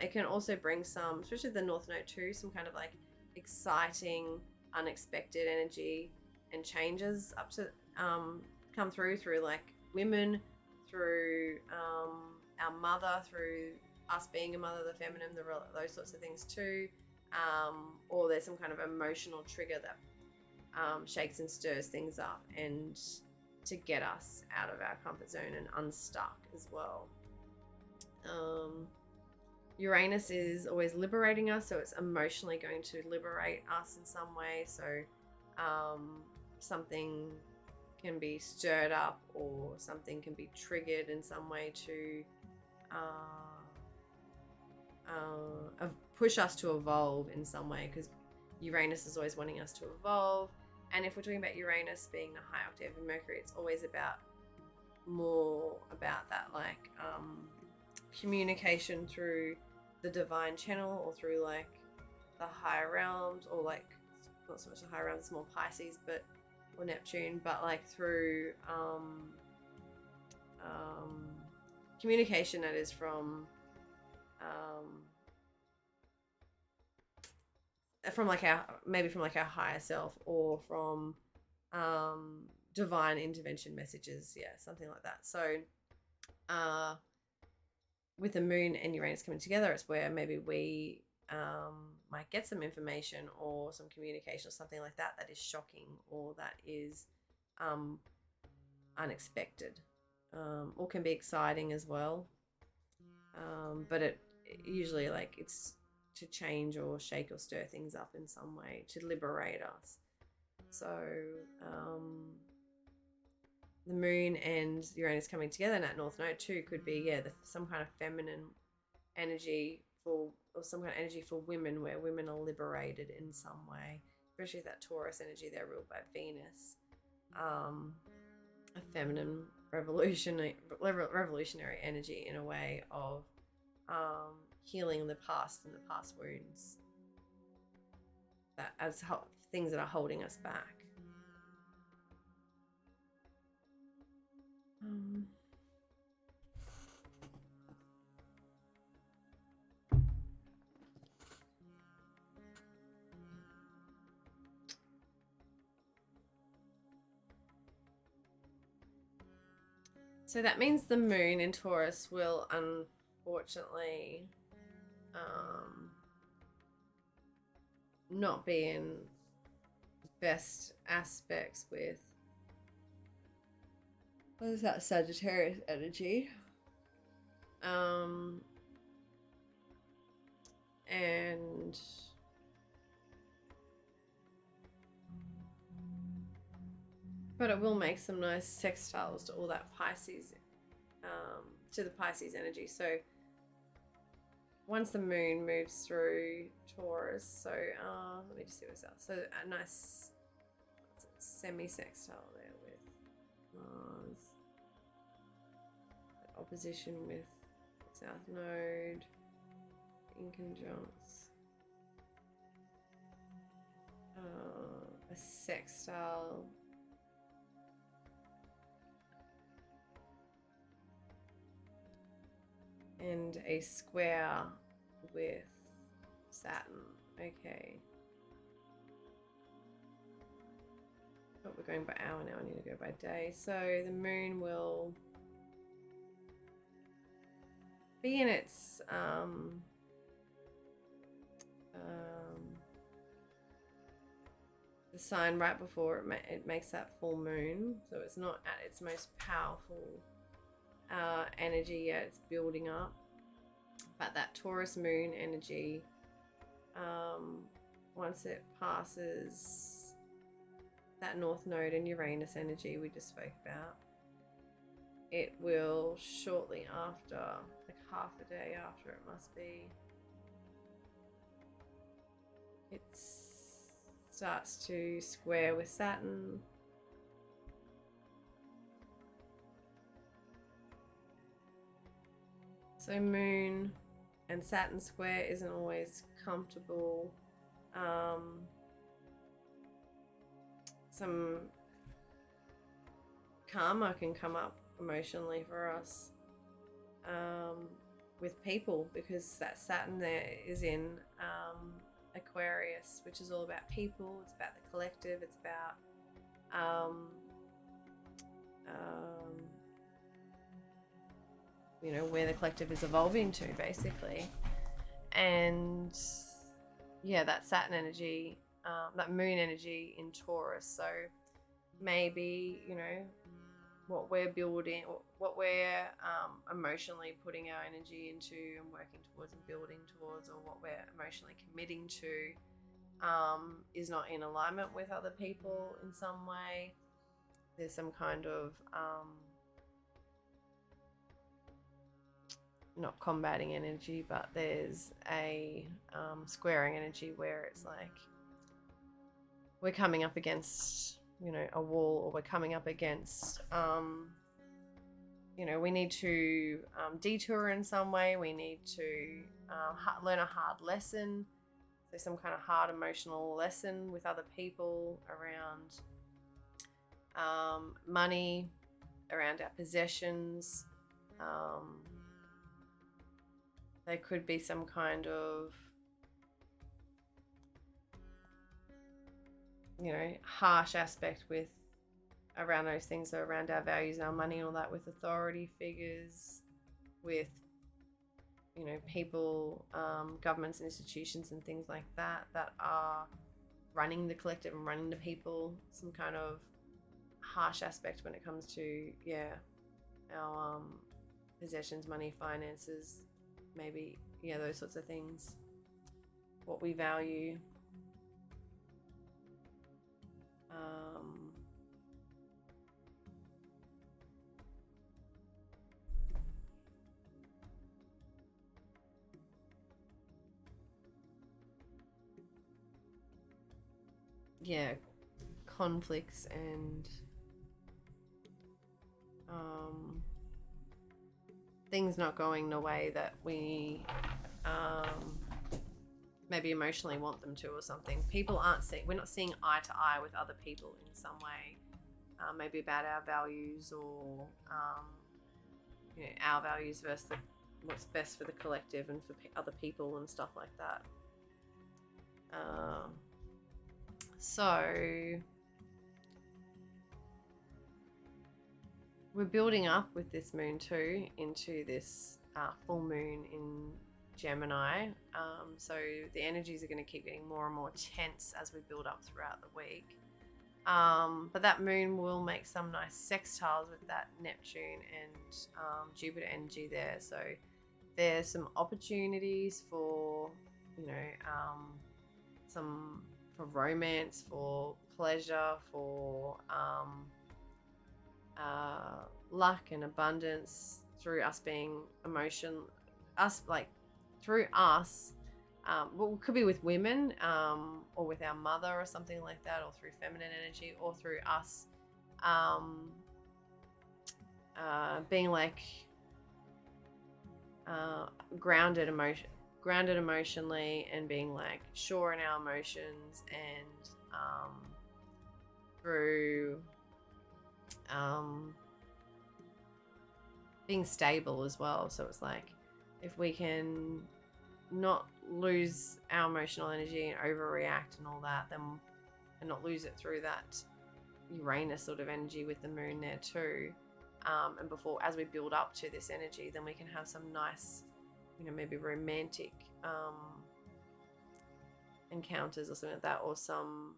S1: It can also bring some, especially the north node too, some kind of like exciting, unexpected energy and changes up to come through like women, through our mother, through us being a mother, the feminine, those sorts of things too. Or there's some kind of emotional trigger that shakes and stirs things up and to get us out of our comfort zone and unstuck as well. Uranus is always liberating us, so it's emotionally going to liberate us in some way. So something can be stirred up or something can be triggered in some way to push us to evolve in some way, because Uranus is always wanting us to evolve. And if we're talking about Uranus being the high octave of Mercury, it's always more about that like communication through the divine channel or through like the higher realms, or like not so much the higher realms, it's more Pisces or Neptune, but like through communication that is from like our higher self, or from divine intervention messages, something like that. So with the moon and Uranus coming together, it's where maybe we might get some information or some communication or something like that is shocking or that is unexpected, or can be exciting as well, but it usually like it's to change or shake or stir things up in some way to liberate us. So the moon and Uranus coming together in that north node too could be some kind of feminine energy or some kind of energy for women, where women are liberated in some way, especially that Taurus energy. They're ruled by Venus, a feminine revolutionary energy in a way of healing the past and the past wounds, that as things that are holding us back. So that means the moon in Taurus will unfortunately not be in best aspects with, what is that, Sagittarius energy. And but it will make some nice sextiles to all that Pisces, to the Pisces energy. So once the moon moves through Taurus, so let me just see what's else. So a nice semi-sextile there with Mars, opposition with South Node in conjuncts, a sextile and a square with Saturn. Okay. But we're going by hour now. I need to go by day. So the moon will be in its the sign right before it makes that full moon. So it's not at its most powerful energy yet. It's building up. But that Taurus moon energy, once it passes that North Node and Uranus energy we just spoke about, it will shortly after, like half a day after it must be, it starts to square with Saturn. So moon and Saturn square isn't always comfortable. Some karma can come up emotionally for us with people, because that Saturn there is in Aquarius, which is all about people. It's about the collective. It's about you know, where the collective is evolving to, basically. And yeah, that Saturn energy, that moon energy in Taurus. So maybe, you know, what we're building, what we're emotionally putting our energy into and working towards and building towards, or what we're emotionally committing to, is not in alignment with other people in some way. There's some kind of not combating energy, but there's a squaring energy where it's like we're coming up against, you know, a wall, or we're coming up against, you know, we need to detour in some way. We need to learn a hard lesson. So some kind of hard emotional lesson with other people around money, around our possessions. There could be some kind of, you know, harsh aspect with around those things, so around our values, our money, and all that, with authority figures, with, you know, people, governments and institutions and things like that that are running the collective and running the people. Some kind of harsh aspect when it comes to, yeah, our possessions, money, finances, maybe, yeah, those sorts of things, what we value. Yeah, conflicts and things not going the way that we maybe emotionally want them to, or something. People aren't seeing, we're not seeing eye to eye with other people in some way, maybe about our values, or you know, our values versus what's best for the collective and for other people and stuff like that. So we're building up with this moon too into this full moon in Gemini. So the energies are going to keep getting more and more tense as we build up throughout the week. But that moon will make some nice sextiles with that Neptune and Jupiter energy there. So there's some opportunities for, some for romance, for pleasure, for luck and abundance through us being through us. Well, it could be with women, or with our mother or something like that, or through feminine energy, or through us being like grounded emotionally, and being like sure in our emotions, and through being stable as well. So it's like, if we can not lose our emotional energy and overreact and all that, then, and not lose it through that Uranus sort of energy with the moon there too. And before, as we build up to this energy, then we can have some nice, maybe romantic encounters or something like that, or some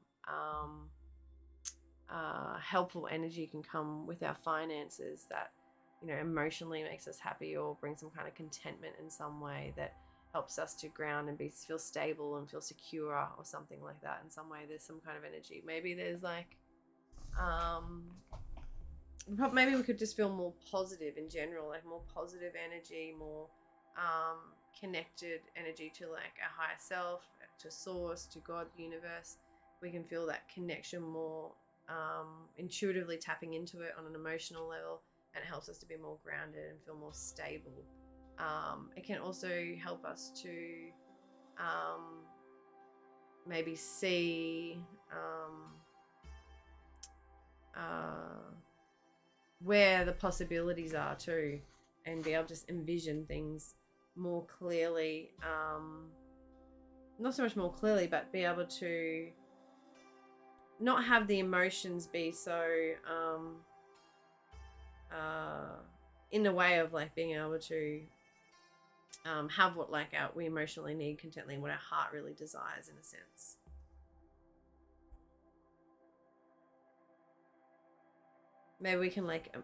S1: helpful energy can come with our finances that, emotionally makes us happy, or brings some kind of contentment in some way that helps us to ground and feel stable and feel secure, or something like that. In some way, there's some kind of energy. Maybe there's like maybe we could just feel more positive in general, like more positive energy, more connected energy to like our higher self, to source, to God, the universe. We can feel that connection more intuitively, tapping into it on an emotional level, and it helps us to be more grounded and feel more stable. It can also help us to maybe see where the possibilities are too, and be able to just envision things more clearly. Not so much more clearly, but be able to not have the emotions be so in the way of like being able to have what like we emotionally need contently, and what our heart really desires, in a sense. Maybe we can like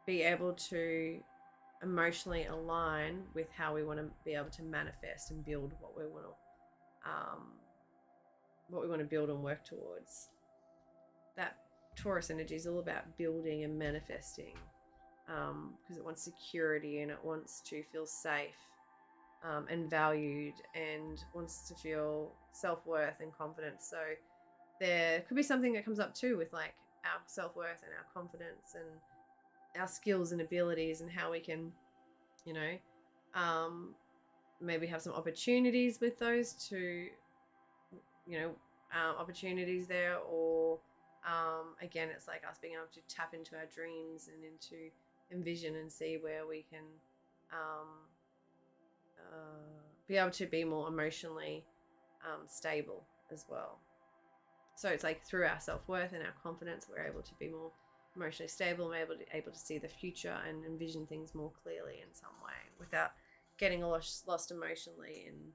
S1: be able to emotionally align with how we want to be able to manifest and build what we want to build and work towards. That Taurus energy is all about building and manifesting, because it wants security, and it wants to feel safe and valued, and wants to feel self-worth and confidence. So there could be something that comes up too with like our self-worth and our confidence and our skills and abilities, and how we can, maybe have some opportunities with those to, opportunities there, or again, it's like us being able to tap into our dreams and into envision and see where we can be able to be more emotionally stable as well. So it's like through our self-worth and our confidence, we're able to be more emotionally stable, and able to see the future and envision things more clearly in some way, without getting lost emotionally, and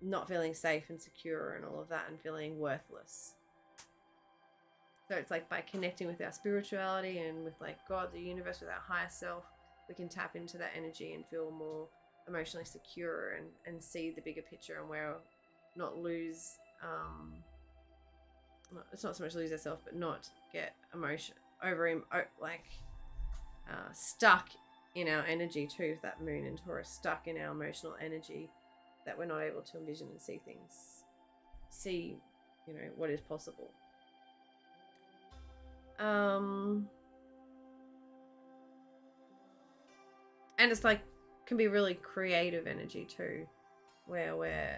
S1: not feeling safe and secure and all of that, and feeling worthless. So it's like by connecting with our spirituality and with like God, the universe, with our higher self, we can tap into that energy and feel more emotionally secure, and see the bigger picture, and where not lose, it's not so much lose ourselves, but not get stuck in our energy too, with that moon in Taurus, stuck in our emotional energy, that we're not able to envision and see what is possible. And it's like, can be really creative energy too, where we're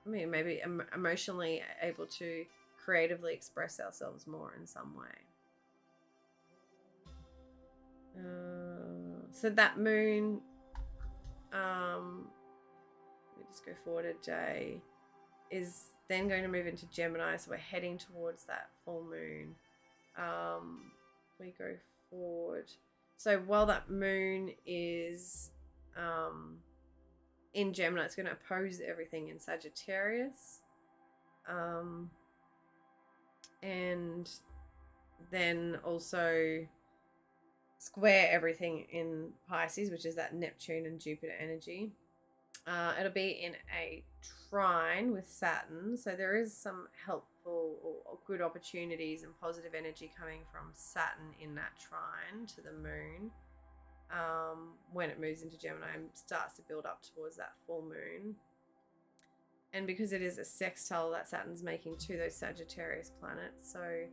S1: maybe emotionally able to creatively express ourselves more in some way. So that moon, let me just go forward a day, is then going to move into Gemini. So we're heading towards that full moon We go forward. So while that moon is in Gemini, it's going to oppose everything in Sagittarius. And then also square everything in Pisces, which is that Neptune and Jupiter energy. It'll be in a trine with Saturn, so there is some helpful or good opportunities and positive energy coming from Saturn in that trine to the moon when it moves into Gemini and starts to build up towards that full moon. And because it is a sextile that Saturn's making to those Sagittarius planets, so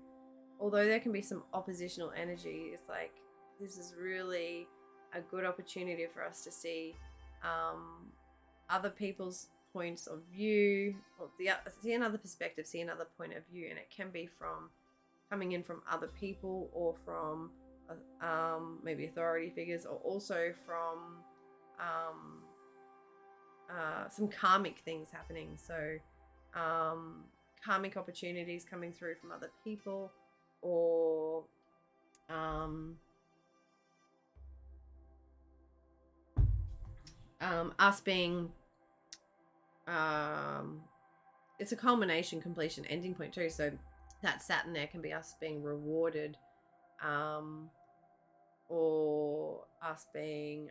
S1: although there can be some oppositional energy, it's like this is really a good opportunity for us to see other people's points of view, or see another perspective, see another point of view, and it can be from coming in from other people or from maybe authority figures, or also from some karmic things happening. So karmic opportunities coming through from other people, or us being it's a culmination, completion, ending point too. So that Saturn there can be us being rewarded, or us being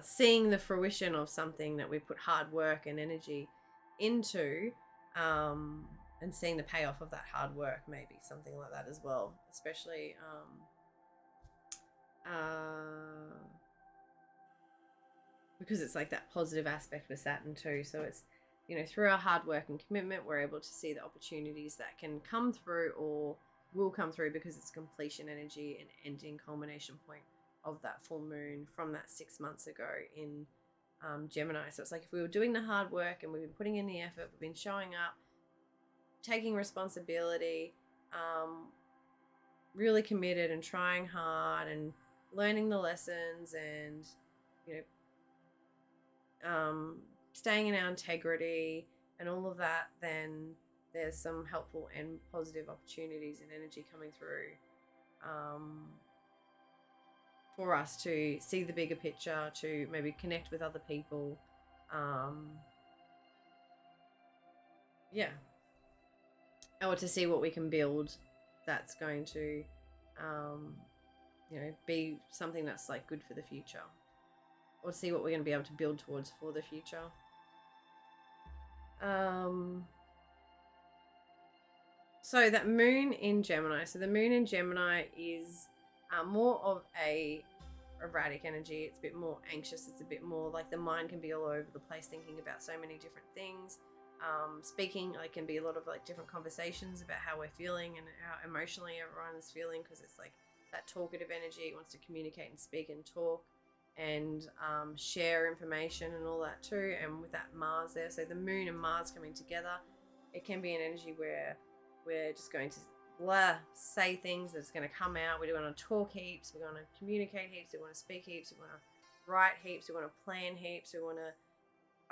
S1: seeing the fruition of something that we put hard work and energy into, and seeing the payoff of that hard work, maybe something like that as well, especially because it's like that positive aspect with Saturn too. So it's, you know, through our hard work and commitment, we're able to see the opportunities that can come through or will come through because it's completion energy and ending culmination point of that full moon from that 6 months ago in Gemini. So it's like if we were doing the hard work and we've been putting in the effort, we've been showing up, taking responsibility, really committed and trying hard and learning the lessons and, you know, staying in our integrity and all of that, then there's some helpful and positive opportunities and energy coming through for us to see the bigger picture, to maybe connect with other people. Yeah. Or to see what we can build that's going to, you know, be something that's like good for the future. Or see what we're going to be able to build towards for the future. So that moon in Gemini. So the moon in Gemini is more of a erratic energy. It's a bit more anxious. It's a bit more like the mind can be all over the place thinking about so many different things. Speaking, like, can be a lot of like different conversations about how we're feeling and how emotionally everyone is feeling, because it's like that talkative energy. It wants to communicate and speak and talk and share information and all that too. And with that Mars there, so the moon and Mars coming together, it can be an energy where we're just going to say things that's going to come out. We want to talk heaps, we want to communicate heaps, we want to speak heaps, we want to write heaps, we want to plan heaps, we want to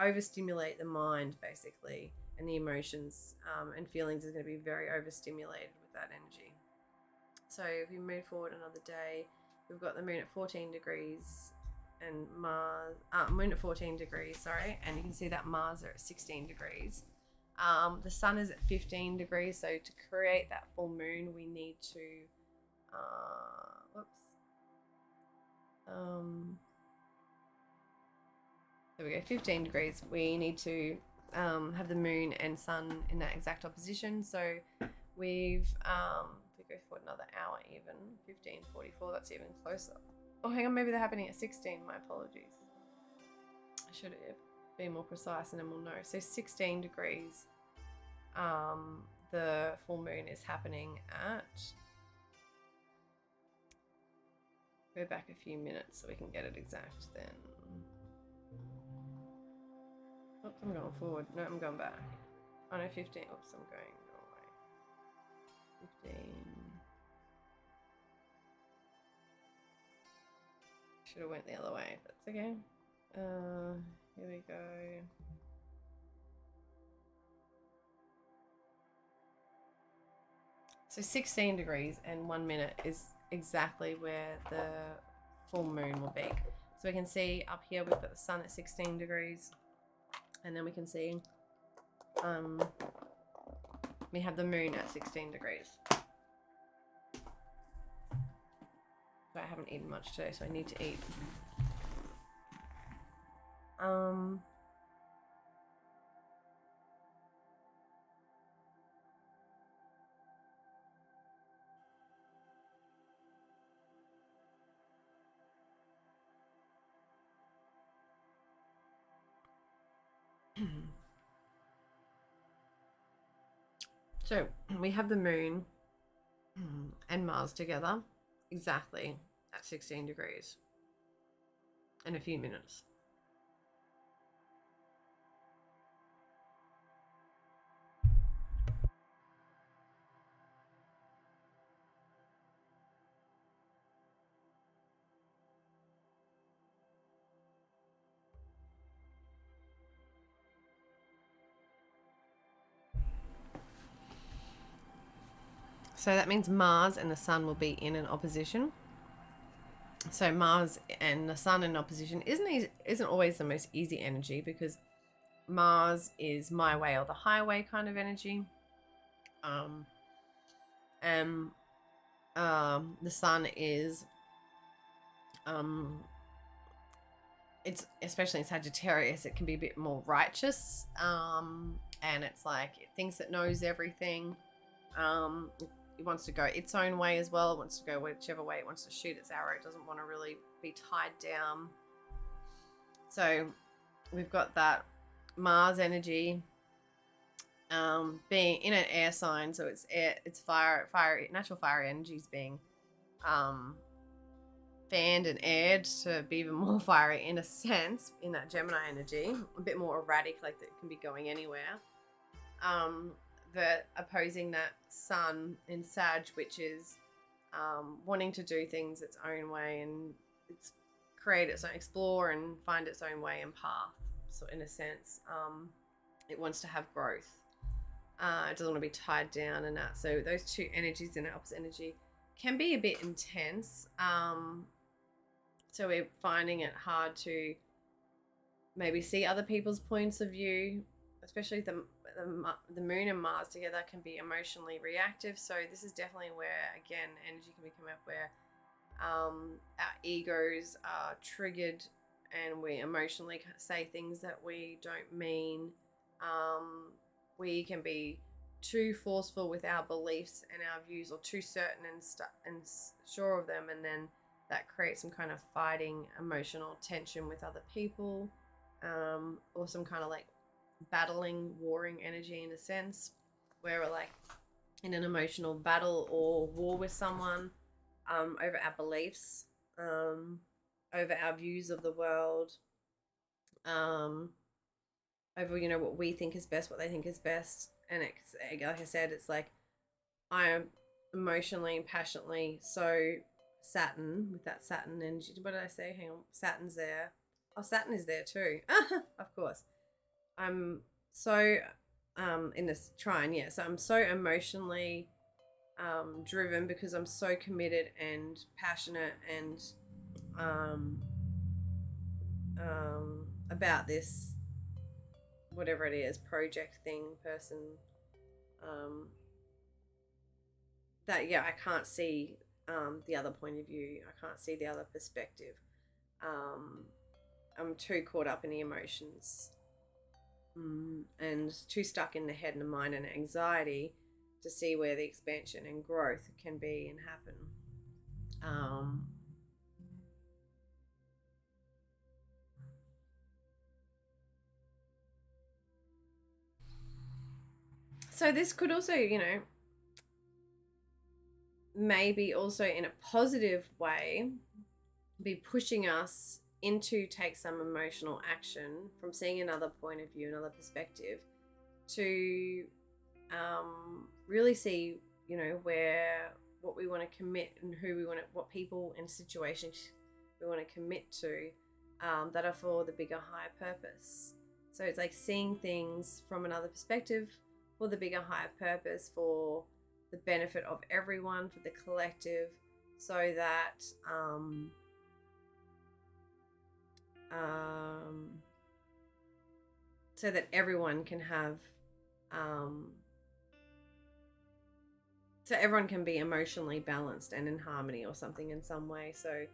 S1: overstimulate the mind basically, and the emotions and feelings is going to be very overstimulated with that energy. So if we move forward another day, we've got the moon at 14 degrees and Mars, moon at 14 degrees, sorry, and you can see that Mars are at 16 degrees. The sun is at 15 degrees, so to create that full moon, we need to, there we go, 15 degrees. We need to have the moon and sun in that exact opposition. So we've, if we go for another hour even, 15:44, that's even closer. Oh, hang on, maybe they're happening at 16, my apologies. I should have been more precise and then we'll know. So 16 degrees, the full moon is happening at, go back a few minutes so we can get it exact then. Oops, I'm going forward. No, I'm going back. Oh no, 15. Oops, I'm going the wrong way. 15. Should have went the other way, but that's okay. Here we go. So 16 degrees and 1 minute is exactly where the full moon will be. So we can see up here we've got the sun at 16 degrees, and then we can see we have the moon at 16 degrees. So I haven't eaten much today, so I need to eat. So we have the moon and Mars together exactly at 16 degrees in a few minutes. So that means Mars and the Sun will be in an opposition. So Mars and the Sun in opposition isn't always the most easy energy, because Mars is my way or the highway kind of energy. And the Sun is it's especially in Sagittarius, it can be a bit more righteous, and it's like it thinks it knows everything. It wants to go its own way as well. It wants to go whichever way it wants to shoot its arrow. It doesn't want to really be tied down. So we've got that Mars energy being in an air sign, so it's fire, natural fire energy is being fanned and aired to be even more fiery in a sense, in that Gemini energy, a bit more erratic, like that can be going anywhere. The opposing that Sun in Sag, which is wanting to do things its own way and create its own, explore and find its own way and path. So in a sense, it wants to have growth. It doesn't want to be tied down and that. So those two energies in opposite energy can be a bit intense. So we're finding it hard to maybe see other people's points of view, especially the moon and Mars together can be emotionally reactive. So this is definitely where, again, energy can become up where our egos are triggered and we emotionally say things that we don't mean. We can be too forceful with our beliefs and our views, or too certain and sure of them, and then that creates some kind of fighting emotional tension with other people, or some kind of like battling, warring energy in a sense, where we're like in an emotional battle or war with someone over our beliefs, over our views of the world, over what we think is best, what they think is best. And it's, like I said, it's like I am emotionally and passionately so Saturn, with that Saturn energy. What did I say? Hang on, Saturn's there. Oh, Saturn is there too. Of course. I'm so in this trine, yeah. So I'm so emotionally driven because I'm so committed and passionate and about this, whatever it is, project, thing, person, that I can't see the other point of view. I can't see the other perspective. I'm too caught up in the emotions, and too stuck in the head and the mind and anxiety to see where the expansion and growth can be and happen. So this could also, maybe also in a positive way be pushing us into take some emotional action from seeing another point of view, another perspective, to really see, where, what we want to commit and who we want to, what people and situations we want to commit to, that are for the bigger, higher purpose. So it's like seeing things from another perspective for the bigger, higher purpose, for the benefit of everyone, for the collective, so that everyone can have so everyone can be emotionally balanced and in harmony or something in some way. So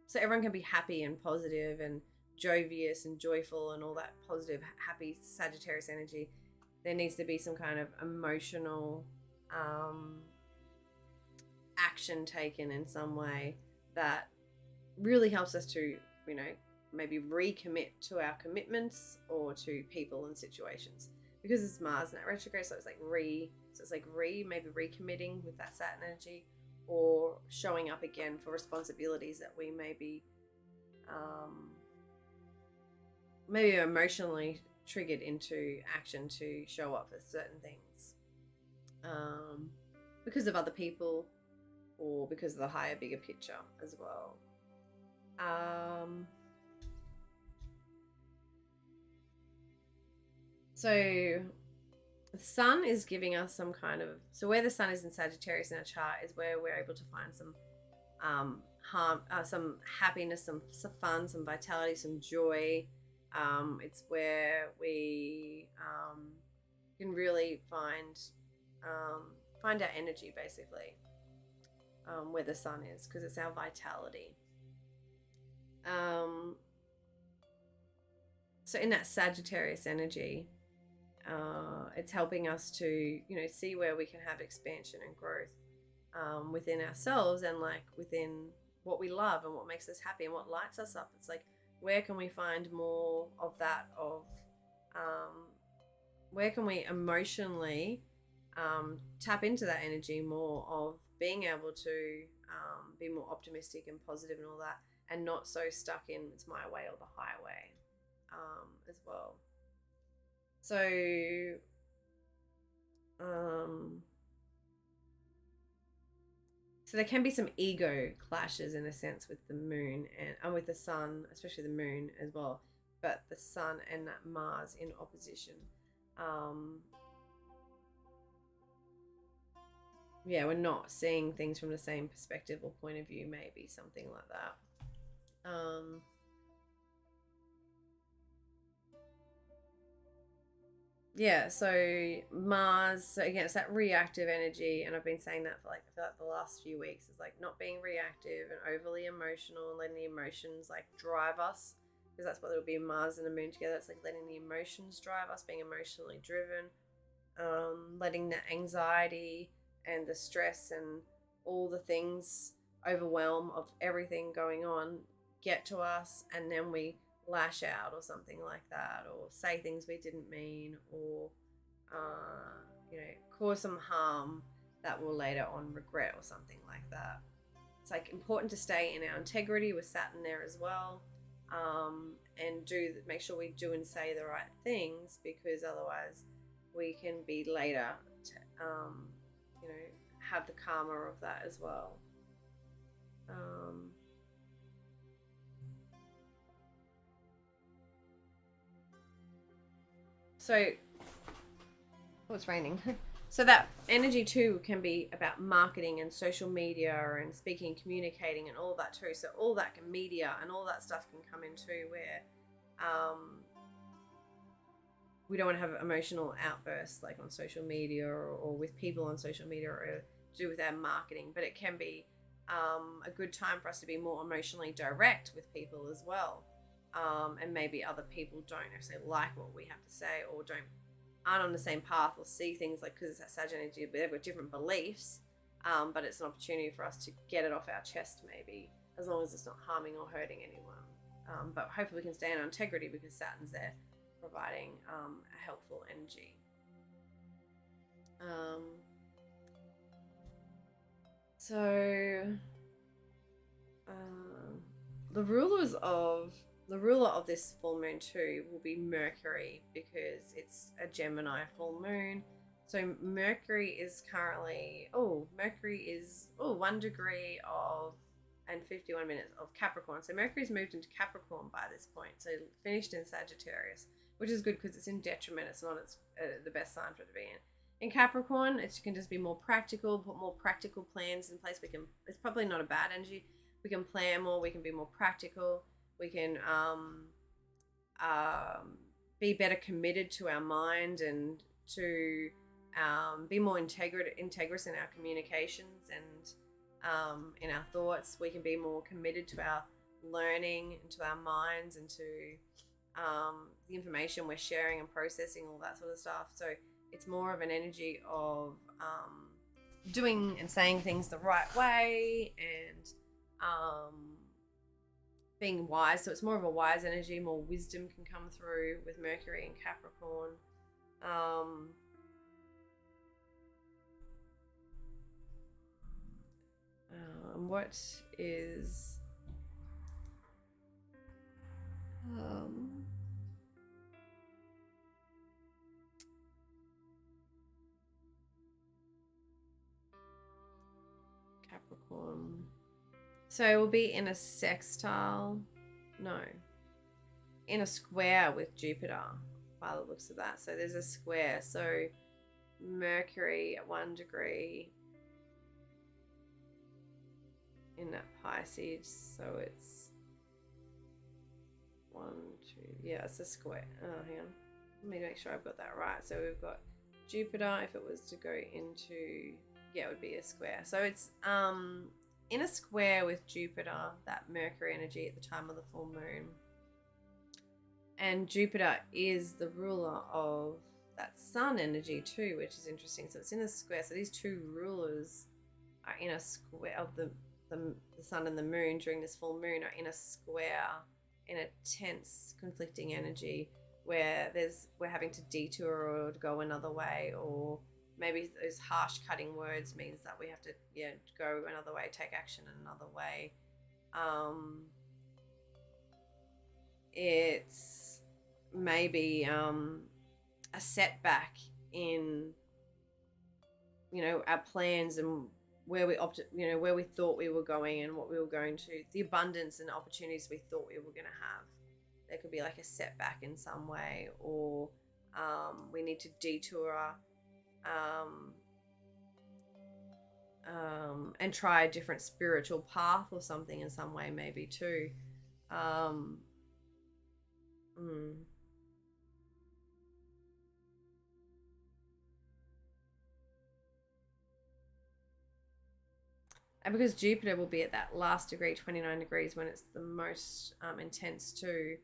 S1: so everyone can be happy and positive and jovious and joyful and all that positive, happy Sagittarius energy. There needs to be some kind of emotional action taken in some way that really helps us to, maybe recommit to our commitments or to people and situations, because it's Mars in that retrograde. So it's like maybe recommitting with that Saturn energy, or showing up again for responsibilities that we maybe emotionally triggered into action to show up for certain things because of other people or because of the higher, bigger picture as well. So the sun is giving us some kind of, so where the sun is in Sagittarius in our chart is where we're able to find some some happiness, some fun, some vitality, some joy. It's where we can really find our energy, basically, where the sun is, because it's our vitality. So in that Sagittarius energy, it's helping us to, see where we can have expansion and growth within ourselves, and like within what we love and what makes us happy and what lights us up. It's like, where can we find more of that, where can we emotionally tap into that energy more of being able to be more optimistic and positive and all that, and not so stuck in it's my way or the highway as well. So so there can be some ego clashes in a sense with the moon and with the sun, especially the moon as well, but the sun and Mars in opposition. Yeah, we're not seeing things from the same perspective or point of view, maybe something like that. Yeah, so Mars, so again, it's that reactive energy, and I've been saying that for like the last few weeks. It's like not being reactive and overly emotional and letting the emotions like drive us, because that's what it'll be, Mars and the moon together. It's like letting the emotions drive us, being emotionally driven, letting the anxiety and the stress and all the things, overwhelm of everything going on, get to us, and then we lash out or something like that, or say things we didn't mean, or cause some harm that will later on regret or something like that. It's like important to stay in our integrity with Saturn there as well, and make sure we do and say the right things, because otherwise we can be later to, have the karma of that as well. So, oh, it's raining. So that energy too can be about marketing and social media and speaking, communicating, and all that too. So all that media and all that stuff can come in too, where we don't want to have emotional outbursts like on social media or with people on social media, or to do with our marketing. But it can be a good time for us to be more emotionally direct with people as well. And maybe other people don't necessarily like what we have to say, or aren't on the same path, or see things like, because it's that Sag energy, but they've got different beliefs. But it's an opportunity for us to get it off our chest, maybe, as long as it's not harming or hurting anyone. But hopefully we can stay in our integrity, because Saturn's there providing a helpful energy. The ruler of this full moon too will be Mercury, because it's a Gemini full moon. So Mercury is currently 1 degree and 51 minutes of Capricorn. So Mercury's moved into Capricorn by this point. So finished in Sagittarius, which is good because it's in detriment. It's not the best sign for it to be in. In Capricorn, it can just be more practical, put more practical plans in place. It's probably not a bad energy. We can plan more, we can be more practical, we can be better committed to our mind and to be more integrous in our communications and in our thoughts. We can be more committed to our learning and to our minds and to the information we're sharing and processing, all that sort of stuff. So it's more of an energy of doing and saying things the right way and being wise. So it's more of a wise energy. More wisdom can come through with Mercury and Capricorn. What is Capricorn? So we'll be in a sextile. No. In a square with Jupiter by the looks of that. So there's a square. So Mercury at 1 degree in that Pisces. So it's 1, 2. Yeah, it's a square. Oh, hang on. Let me make sure I've got that right. So we've got Jupiter. If it was to go into, yeah, it would be a square. So it's in a square with Jupiter, that Mercury energy at the time of the full moon. And Jupiter is the ruler of that Sun energy too, which is interesting. So it's in a square. So these two rulers are in a square of the Sun and the Moon during this full moon are in a square, in a tense, conflicting energy where we're having to detour or to go another way, or maybe those harsh cutting words means that we have to go another way, take action in another way. It's maybe a setback in our plans and where we where we thought we were going and what we were going to, the abundance and opportunities we thought we were going to have. There could be like a setback in some way, or we need to detour and try a different spiritual path or something in some way, maybe too. And because Jupiter will be at that last degree, 29 degrees, when it's the most intense too.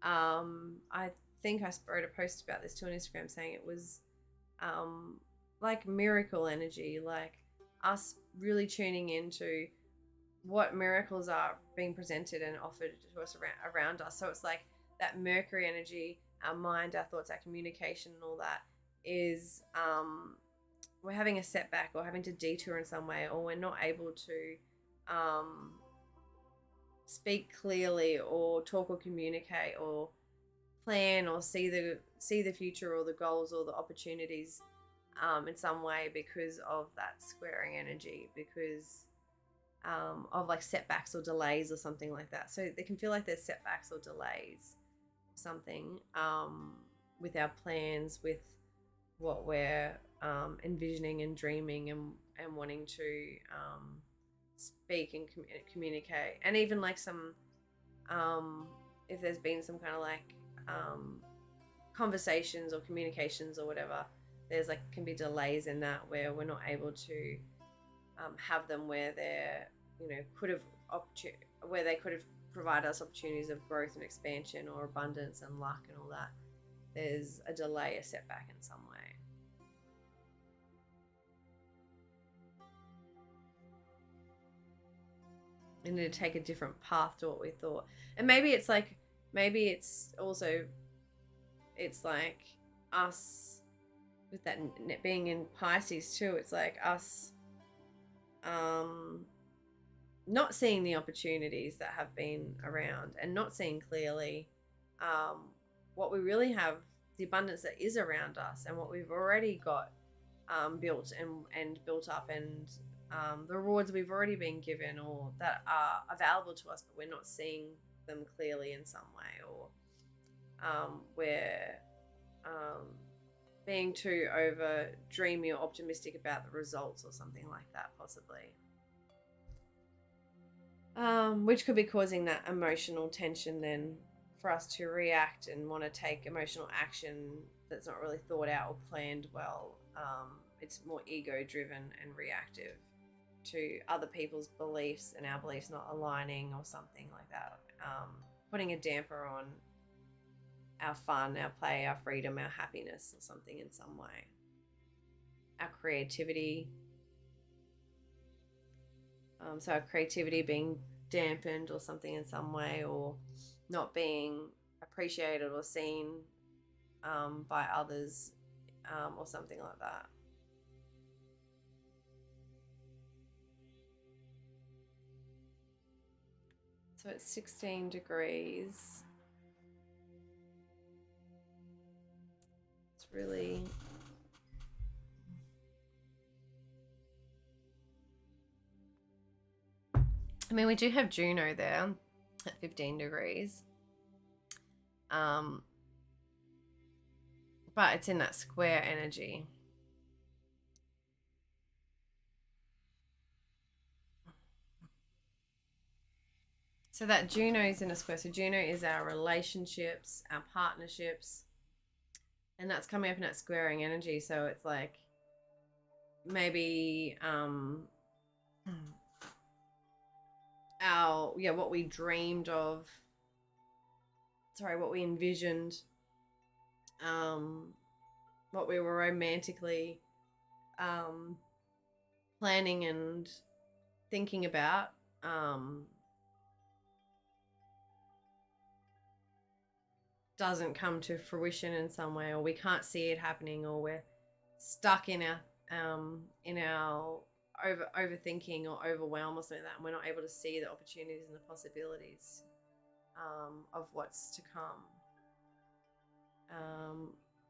S1: I think I wrote a post about this too on Instagram saying it was like miracle energy, like us really tuning into what miracles are being presented and offered to us around us. So it's like that Mercury energy, our mind, our thoughts, our communication and all that is we're having a setback or having to detour in some way, or we're not able to speak clearly or talk or communicate or plan or see the future or the goals or the opportunities in some way because of that squaring energy, because of like setbacks or delays or something like that. So they can feel like there's setbacks or delays, something with our plans, with what we're envisioning and dreaming and wanting to speak and communicate. And even like some if there's been some kind of like conversations or communications or whatever, there's like can be delays in that where we're not able to have them where they're where they could have provided us opportunities of growth and expansion or abundance and luck and all that. There's a delay, a setback in some way. And to take a different path to what we thought. And maybe it's like us with that being in Pisces too. It's like us not seeing the opportunities that have been around and not seeing clearly what we really have, the abundance that is around us and what we've already got built and built up, and the rewards we've already been given or that are available to us, but we're not seeing them clearly in some way, or we're being too over dreamy or optimistic about the results or something like that, possibly. Which could be causing that emotional tension then for us to react and want to take emotional action that's not really thought out or planned well. It's more ego driven and reactive to other people's beliefs and our beliefs not aligning or something like that. Putting a damper on our fun, our play, our freedom, our happiness or something in some way. Our creativity. So our creativity being dampened or something in some way, or not being appreciated or seen by others or something like that. So it's 16 degrees. It's really... I mean, we do have Juno there at 15 degrees. But it's in that square energy. So that Juno is in a square. So Juno is our relationships, our partnerships, and that's coming up in that squaring energy. So it's like maybe what we dreamed of. Sorry, what we envisioned. What we were romantically planning and thinking about. Doesn't come to fruition in some way, or we can't see it happening, or we're stuck in our overthinking or overwhelm or something like that, and we're not able to see the opportunities and the possibilities of what's to come.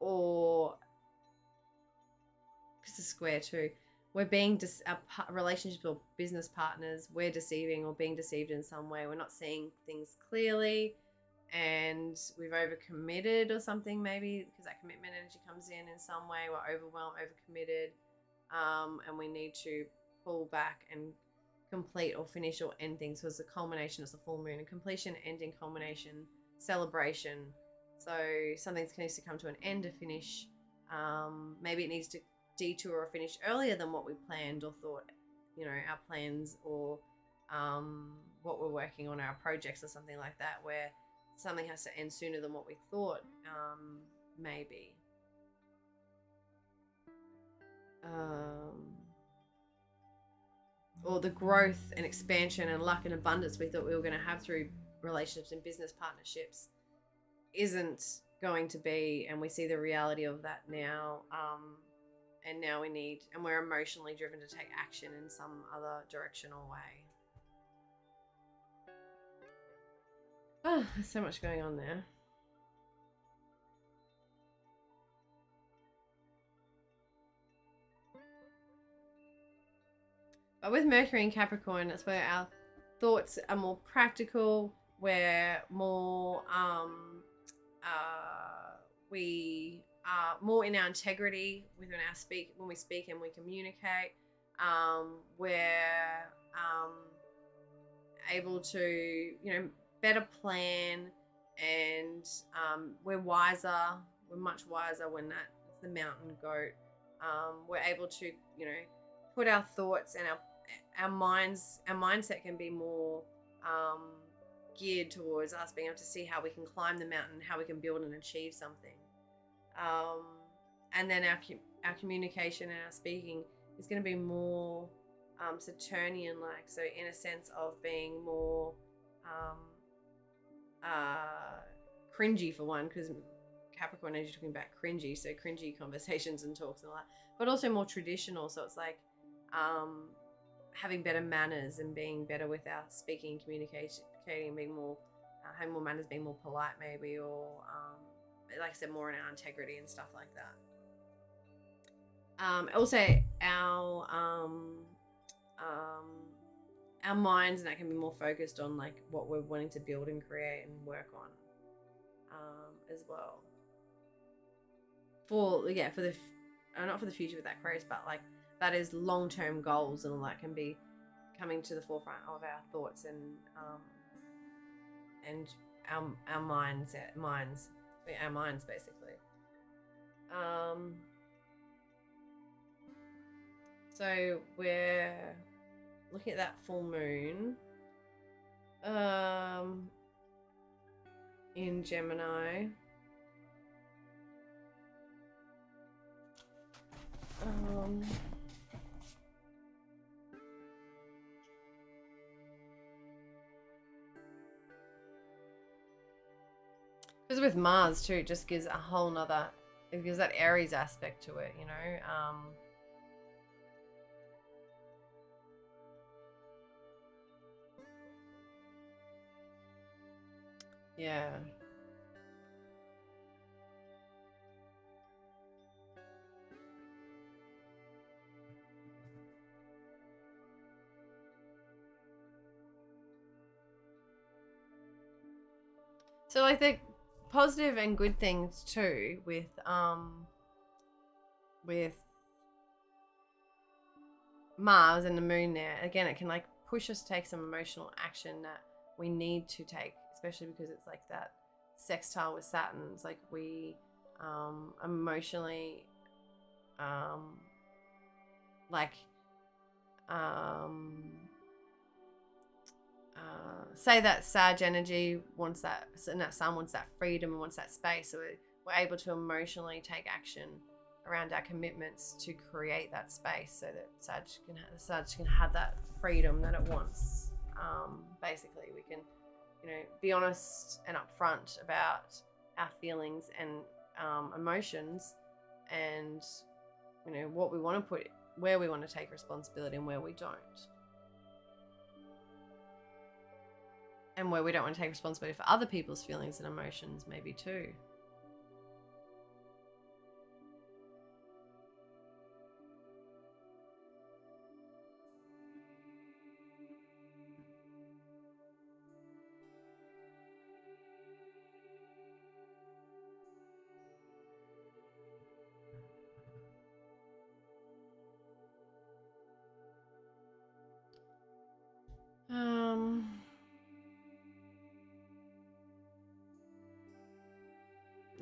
S1: Or because it's square too, we're being our relationships or business partners, we're deceiving or being deceived in some way. We're not seeing things clearly, and we've overcommitted or something, maybe because that commitment energy comes in some way. We're overwhelmed, overcommitted, and we need to pull back and complete or finish or end things. So it's a culmination, it's a full moon, and completion, ending, culmination, celebration. So something needs to come to an end, to finish. Maybe it needs to detour or finish earlier than what we planned or thought, our plans or what we're working on, our projects or something like that, where something has to end sooner than what we thought, maybe. Or the growth and expansion and luck and abundance we thought we were going to have through relationships and business partnerships isn't going to be, and we see the reality of that now. And now we're emotionally driven to take action in some other direction or way. Oh, there's so much going on there. But with Mercury in Capricorn, that's where our thoughts are more practical. We're more, we are more in our integrity when we speak and we communicate. We're able to, better plan, and we're wiser. We're much wiser when that's the mountain goat. We're able to, put our thoughts and our mindset can be more geared towards us being able to see how we can climb the mountain, how we can build and achieve something. And then our communication and our speaking is going to be more Saturnian-like, so in a sense of being more cringy, for one, because Capricorn energy talking about cringy, so cringy conversations and talks and all that, but also more traditional. So it's like having better manners and being better with our speaking, communicating, being more having more manners, being more polite, maybe, or like I said, more in our integrity and stuff like that. Also, our minds, and that can be more focused on like what we're wanting to build and create and work on as well. for the not for the future with Aquarius, but like that is long-term goals and all that can be coming to the forefront of our thoughts and our minds basically. So we're looking at that full moon in Gemini. Because with Mars too, it just gives a whole nother, it gives that Aries aspect to it, you know. Yeah. So like the positive and good things too with Mars and the moon there, again, it can like push us to take some emotional action that we need to take, especially because it's like that sextile with Saturn. It's like we emotionally say that Sag energy wants that, and that Sun wants that freedom and wants that space, so we're able to emotionally take action around our commitments to create that space, so that Sag can have that freedom that it wants. Basically, we can, be honest and upfront about our feelings and emotions, and what we want to put, where we want to take responsibility and where we don't. And where we don't want to take responsibility for other people's feelings and emotions, maybe too.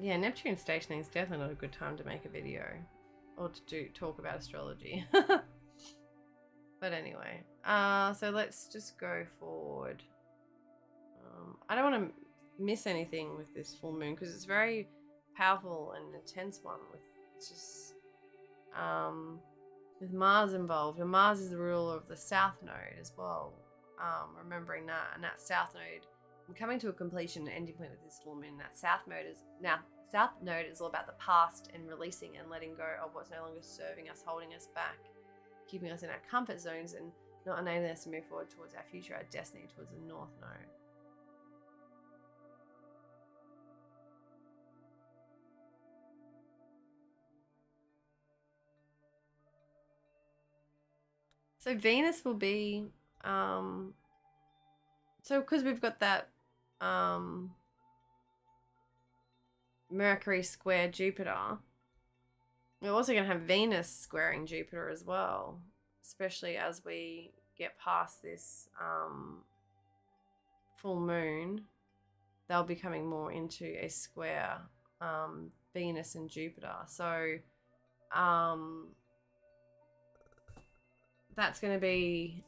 S1: Yeah, Neptune stationing is definitely not a good time to make a video or to talk about astrology. But anyway, so let's just go forward. I don't want to miss anything with this full moon because it's very powerful and intense one. With Mars involved, and Mars is the ruler of the South Node as well. Remembering that, and that South Node, I'm coming to a completion and ending point with this full moon. That South Node is all about the past and releasing and letting go of what's no longer serving us, holding us back, keeping us in our comfort zones, and not enabling us to move forward towards our future, our destiny, towards the North Node. So Venus will be, so because we've got that Mercury square Jupiter, we're also going to have Venus squaring Jupiter as well, especially as we get past this full moon. They'll be coming more into a square, Venus and Jupiter. So that's going to be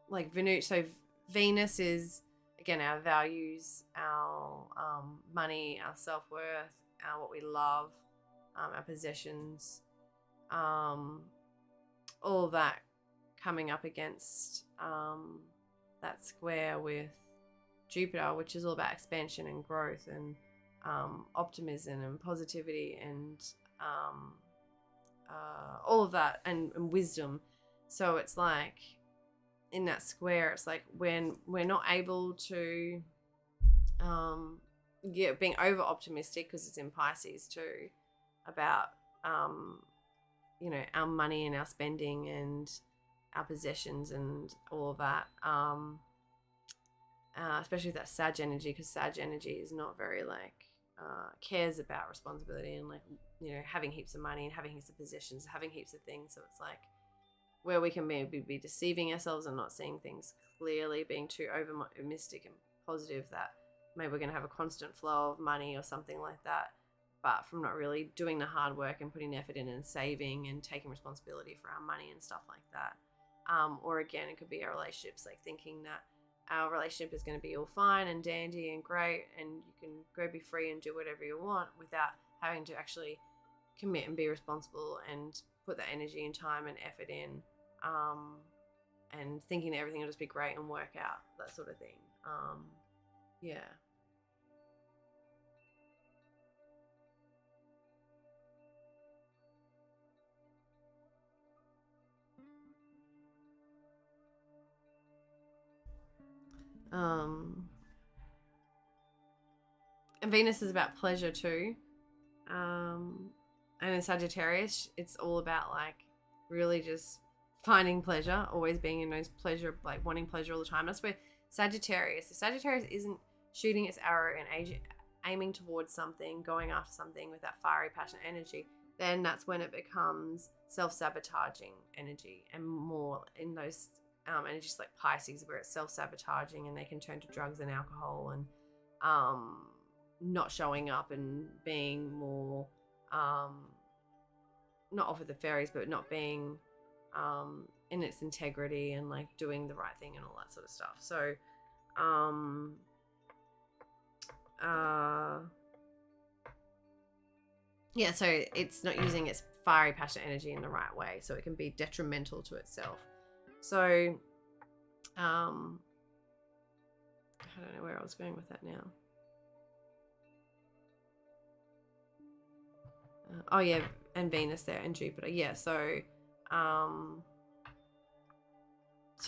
S1: like Venus. So Venus is, again, our values, our money, our self-worth, what we love, our possessions, all of that coming up against that square with Jupiter, which is all about expansion and growth and optimism and positivity and all of that and wisdom. So it's like in that square, it's like when we're not able to being over optimistic, because it's in Pisces too, about our money and our spending and our possessions and all of that, especially with that Sag energy, because Sag energy is not very like cares about responsibility and like, you know, having heaps of money and having heaps of possessions, having heaps of things. So it's like where we can maybe be deceiving ourselves and not seeing things clearly, being too optimistic and positive that maybe we're going to have a constant flow of money or something like that, but from not really doing the hard work and putting effort in and saving and taking responsibility for our money and stuff like that. Or again, it could be our relationships, like thinking that our relationship is going to be all fine and dandy and great and you can go be free and do whatever you want without having to actually commit and be responsible and put that energy and time and effort in, and thinking that everything will just be great and work out, that sort of thing. Yeah. And Venus is about pleasure too. And in Sagittarius, it's all about like really just finding pleasure, always being in those pleasure, like wanting pleasure all the time. That's where Sagittarius isn't shooting its arrow and aiming towards something, going after something with that fiery, passionate energy. Then that's when it becomes self-sabotaging energy, and more in those energies like Pisces, where it's self-sabotaging and they can turn to drugs and alcohol and not showing up and being more not off with the fairies, but not being in its integrity and like doing the right thing and all that sort of stuff. So yeah, so it's not using its fiery, passionate energy in the right way, so it can be detrimental to itself. So I don't know where I was going with that now. Oh yeah, and Venus there and Jupiter. Yeah, so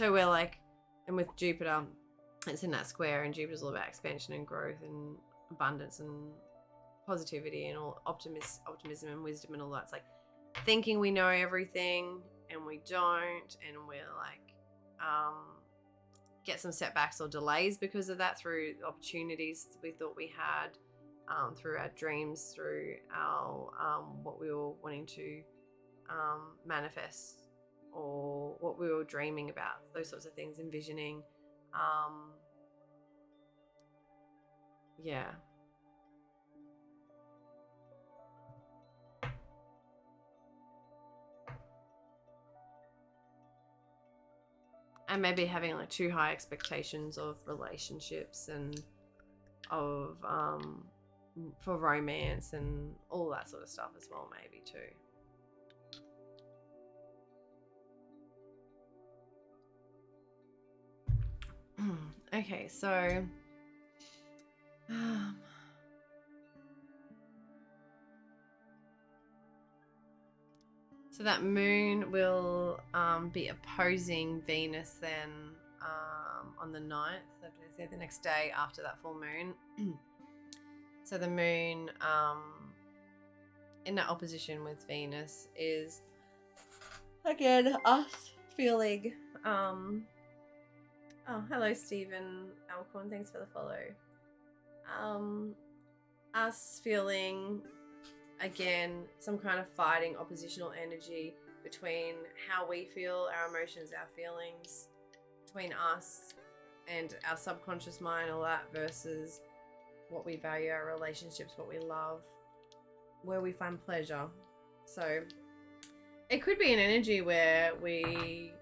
S1: we're like, and with Jupiter, it's in that square, and Jupiter's all about expansion and growth and abundance and positivity and all optimism and wisdom and all that. It's like thinking we know everything and we don't, and we're like get some setbacks or delays because of that through opportunities we thought we had, through our dreams, through our what we were wanting to manifest, or what we were dreaming about, those sorts of things, envisioning. Yeah. And maybe having like too high expectations of relationships and of for romance and all that sort of stuff as well, maybe too. Okay, so so that moon will be opposing Venus then on the 9th, so the next day after that full moon. So the moon in that opposition with Venus is again us feeling oh, hello Stephen Alcorn, thanks for the follow. Us feeling again some kind of fighting oppositional energy between how we feel, our emotions, our feelings, between us and our subconscious mind, all that, versus what we value, our relationships, what we love, where we find pleasure. So it could be an energy where we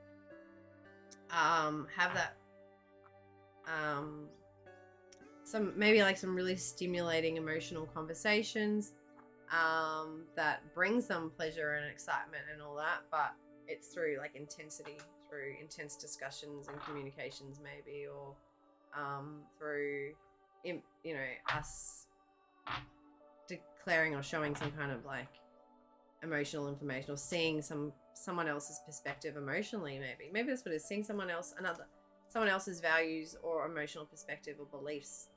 S1: have that some maybe like some really stimulating emotional conversations that bring some pleasure and excitement and all that, but it's through like intensity, through intense discussions and communications maybe, or through us declaring or showing some kind of like emotional information, or seeing someone else's perspective emotionally. Maybe that's what it is, seeing someone else's values or emotional perspective or beliefs,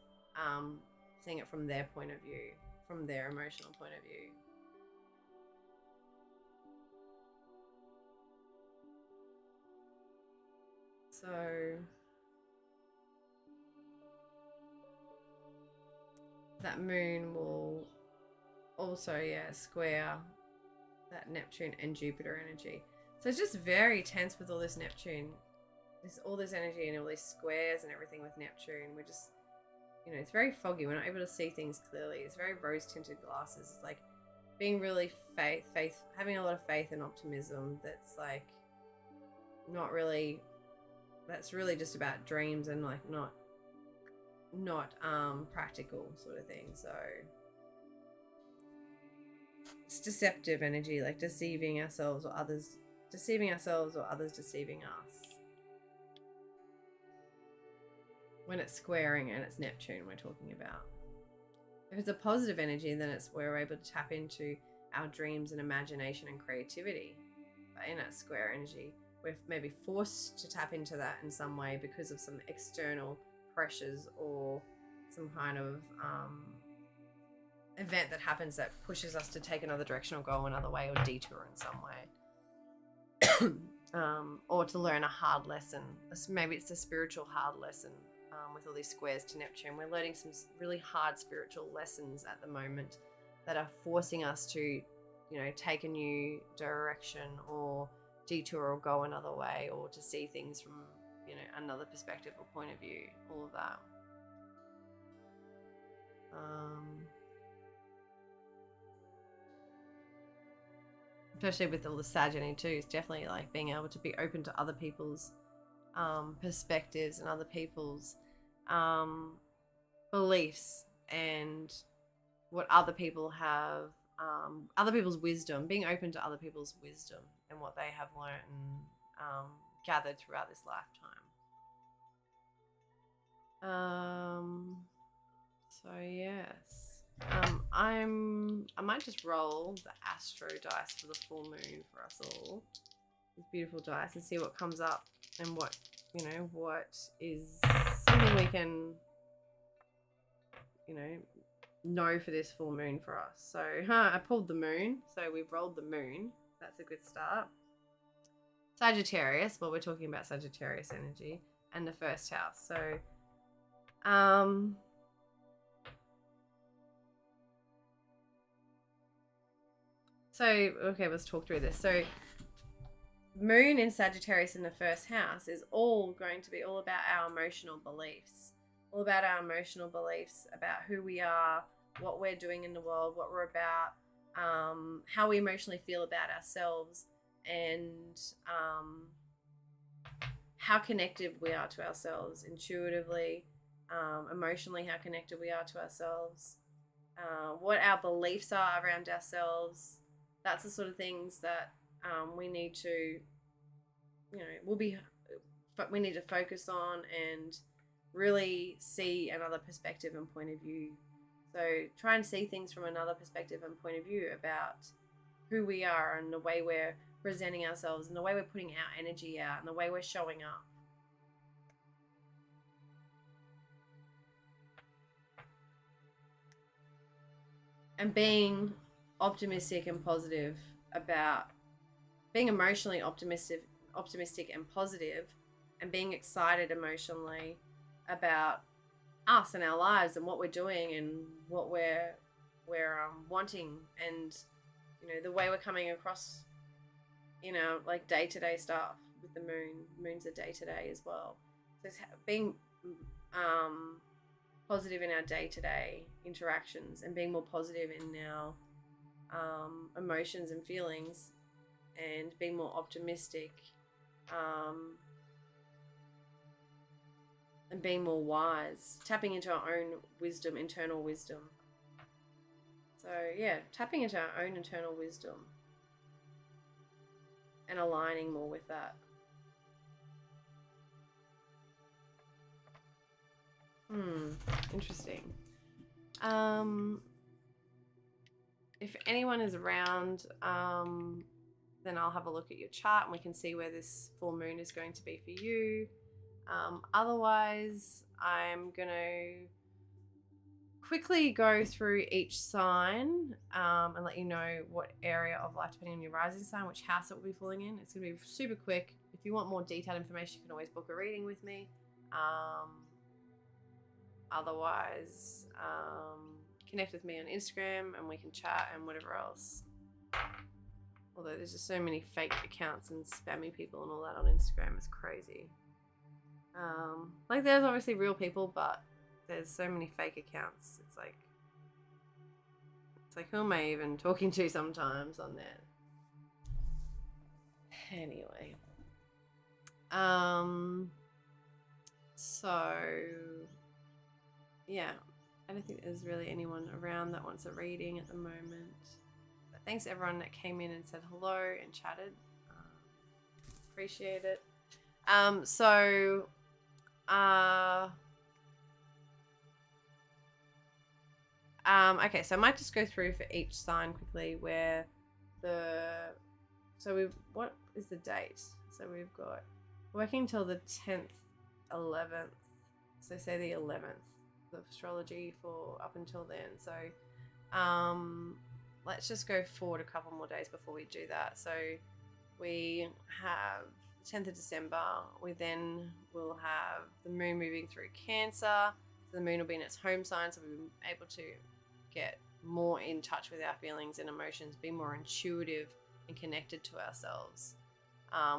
S1: seeing it from their point of view, from their emotional point of view. So that moon will also, square that Neptune and Jupiter energy. So it's just very tense with all this Neptune. There's all this energy and all these squares and everything with Neptune. We're just, it's very foggy. We're not able to see things clearly. It's very rose-tinted glasses. It's like being really having a lot of faith and optimism that's like not really, that's really just about dreams and like not practical sort of thing. So it's deceptive energy, like deceiving ourselves or others deceiving us. When it's squaring and it's Neptune we're talking about. If it's a positive energy, then we're able to tap into our dreams and imagination and creativity. But in that square energy, we're maybe forced to tap into that in some way because of some external pressures or some kind of event that happens that pushes us to take another direction or go another way or detour in some way. Or to learn a hard lesson. Maybe it's a spiritual hard lesson. With all these squares to Neptune, we're learning some really hard spiritual lessons at the moment that are forcing us to, take a new direction or detour or go another way or to see things from, another perspective or point of view, all of that. Especially with all the Sag energy too, it's definitely like being able to be open to other people's perspectives and other people's beliefs and what other people have, other people's wisdom, being open to other people's wisdom and what they have learned and gathered throughout this lifetime. So yes, I might just roll the Astro dice for the full moon for us all. These beautiful dice and see what comes up and what is something we can, know for this full moon for us. So, I pulled the moon. So we've rolled the moon. That's a good start. Sagittarius. Well, we're talking about Sagittarius energy and the first house. So, okay, let's talk through this. So, moon in Sagittarius in the first house is all going to be all about our emotional beliefs, about who we are, what we're doing in the world, what we're about, how we emotionally feel about ourselves, and how connected we are to ourselves intuitively, emotionally, how connected we are to ourselves, what our beliefs are around ourselves. That's the sort of things that we need to, we need to focus on and really see another perspective and point of view. So try and see things from another perspective and point of view about who we are and the way we're presenting ourselves and the way we're putting our energy out and the way we're showing up. And being optimistic and positive about being emotionally optimistic and positive, and being excited emotionally about us and our lives and what we're doing and what we're wanting, and the way we're coming across, like day-to-day stuff with the moon. Moon's a day-to-day as well. So it's being positive in our day-to-day interactions and being more positive in our emotions and feelings, and being more optimistic, and being more wise, tapping into our own wisdom, internal wisdom. So yeah, tapping into our own internal wisdom and aligning more with that. Interesting. If anyone is around, then I'll have a look at your chart and we can see where this full moon is going to be for you. Otherwise, I'm going to quickly go through each sign and let you know what area of life, depending on your rising sign, which house it will be falling in. It's going to be super quick. If you want more detailed information, you can always book a reading with me. otherwise, connect with me on Instagram and we can chat and whatever else. Although there's just so many fake accounts and spammy people and all that on Instagram, it's crazy. Like there's obviously real people, but there's so many fake accounts. It's like who am I even talking to sometimes on there? Anyway. So yeah, I don't think there's really anyone around that wants a reading at the moment. But thanks everyone that came in and said hello and chatted. Appreciate it. Okay, so I might just go through for each sign quickly where what is the date? So we've got working till the 10th, 11th. So say the 11th of astrology for up until then. So let's just go forward a couple more days before we do that. So we have 10th of December. We then will have the moon moving through Cancer. So the moon will be in its home sign, so we'll be able to get more in touch with our feelings and emotions, be more intuitive and connected to ourselves.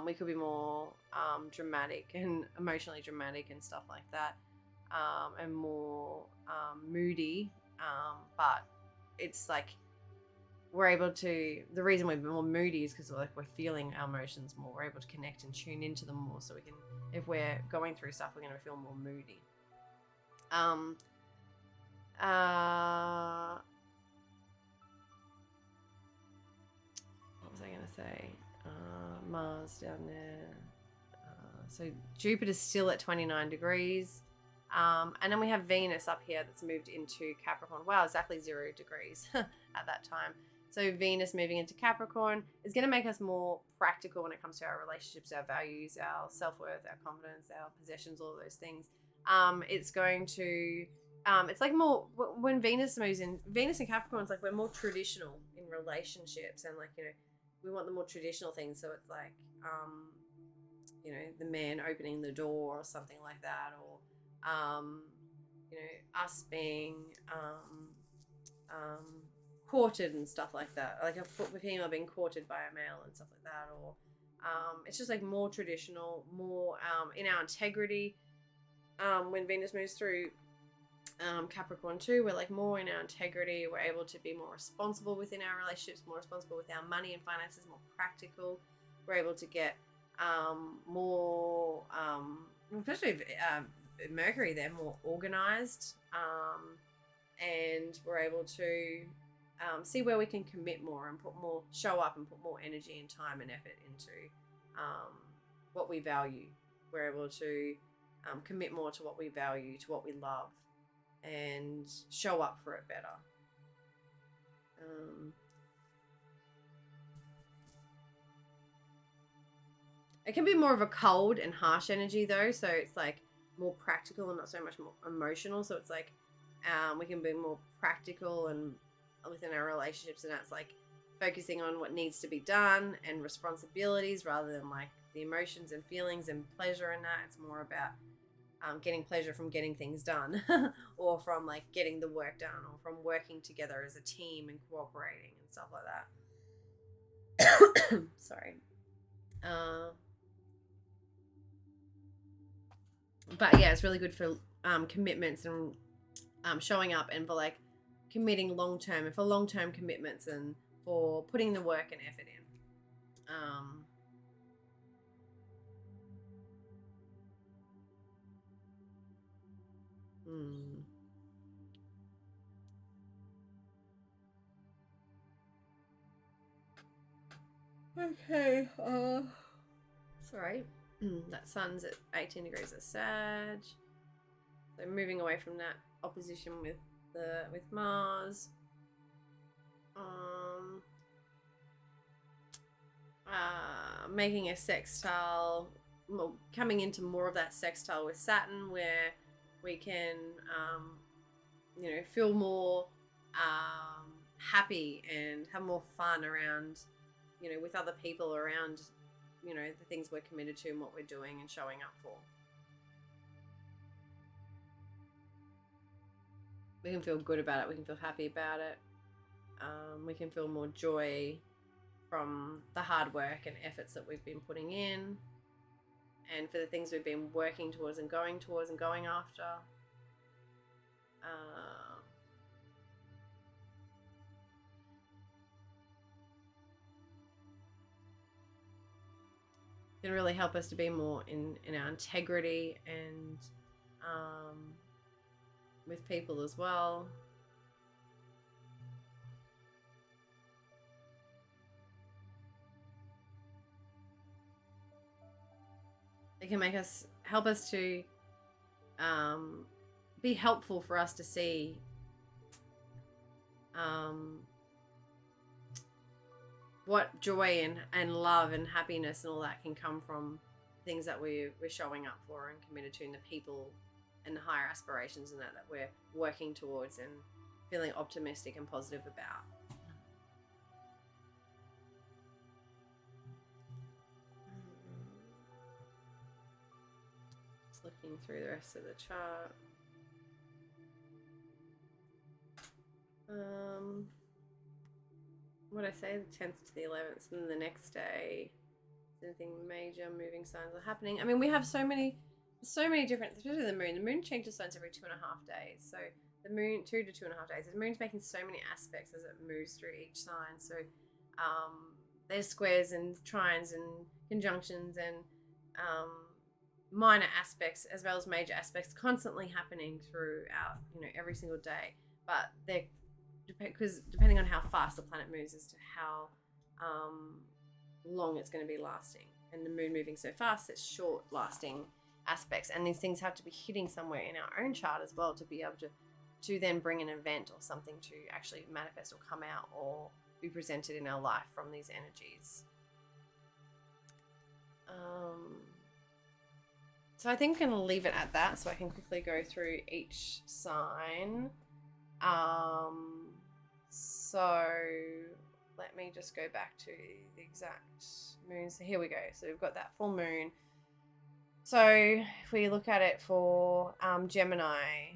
S1: We could be more dramatic and emotionally dramatic and stuff like that, and more moody, but it's like we're able to, the reason we're more moody is because like we're feeling our emotions more. We're able to connect and tune into them more, so we can, if we're going through stuff, we're going to feel more moody. What was I going to say? Mars down there. So Jupiter's still at 29 degrees. And then we have Venus up here that's moved into Capricorn. Wow, exactly 0 degrees at that time. So Venus moving into Capricorn is going to make us more practical when it comes to our relationships, our values, our self-worth, our confidence, our possessions, all those things. It's going to, it's like more, when Venus moves in, Venus and Capricorn is like we're more traditional in relationships, and like, you know, we want the more traditional things. So it's like, you know, the man opening the door or something like that, or, you know, us being courted and stuff like that, like a female being courted by a male and stuff like that, or it's just like more traditional, more in our integrity. When Venus moves through Capricorn too, we're like more in our integrity. We're able to be more responsible within our relationships, more responsible with our money and finances, more practical. We're able to get more, especially Mercury, they're more organized, and we're able to see where we can commit more and show up and put more energy and time and effort into what we value. We're able to commit more to what we value, to what we love, and show up for it better. It can be more of a cold and harsh energy though, so it's like more practical and not so much more emotional. So it's like we can be more practical and within our relationships, and that's like focusing on what needs to be done and responsibilities rather than like the emotions and feelings and pleasure in that. It's more about getting pleasure from getting things done or from like getting the work done, or from working together as a team and cooperating and stuff like that. Sorry. But yeah, it's really good for commitments and showing up, and for like committing long-term, and for long-term commitments, and for putting the work and effort in. Okay. Sorry. That sun's at 18 degrees of Sag. So moving away from that opposition with Mars. Making a sextile, coming into more of that sextile with Saturn, where we can, you know, feel more happy and have more fun around, you know, with other people around, you know, the things we're committed to and what we're doing and showing up for. We can feel good about it. We can feel happy about it. We can feel more joy from the hard work and efforts that we've been putting in, and for the things we've been working towards and going after. Can really help us to be more in our integrity and with people as well. It can help us to be helpful for us to see what joy and love and happiness and all that can come from things that we're showing up for and committed to, and the people and the higher aspirations and that we're working towards and feeling optimistic and positive about. Just looking through the rest of the chart. What I say, the 10th to the 11th, and the next day, anything major moving signs are happening. I mean, we have so many different, especially the moon. The moon changes signs every 2.5 days. So the moon, 2 to 2.5 days. The moon's making so many aspects as it moves through each sign. So there's squares and trines and conjunctions and minor aspects as well as major aspects constantly happening throughout, every single day. But they're because depending on how fast the planet moves as to how long it's going to be lasting, and the moon moving so fast, it's short lasting aspects, and these things have to be hitting somewhere in our own chart as well to be able to then bring an event or something to actually manifest or come out or be presented in our life from these energies. So I think I'm going to leave it at that so I can quickly go through each sign. So let me just go back to the exact moon. So here we go. So we've got that full moon. So if we look at it for Gemini,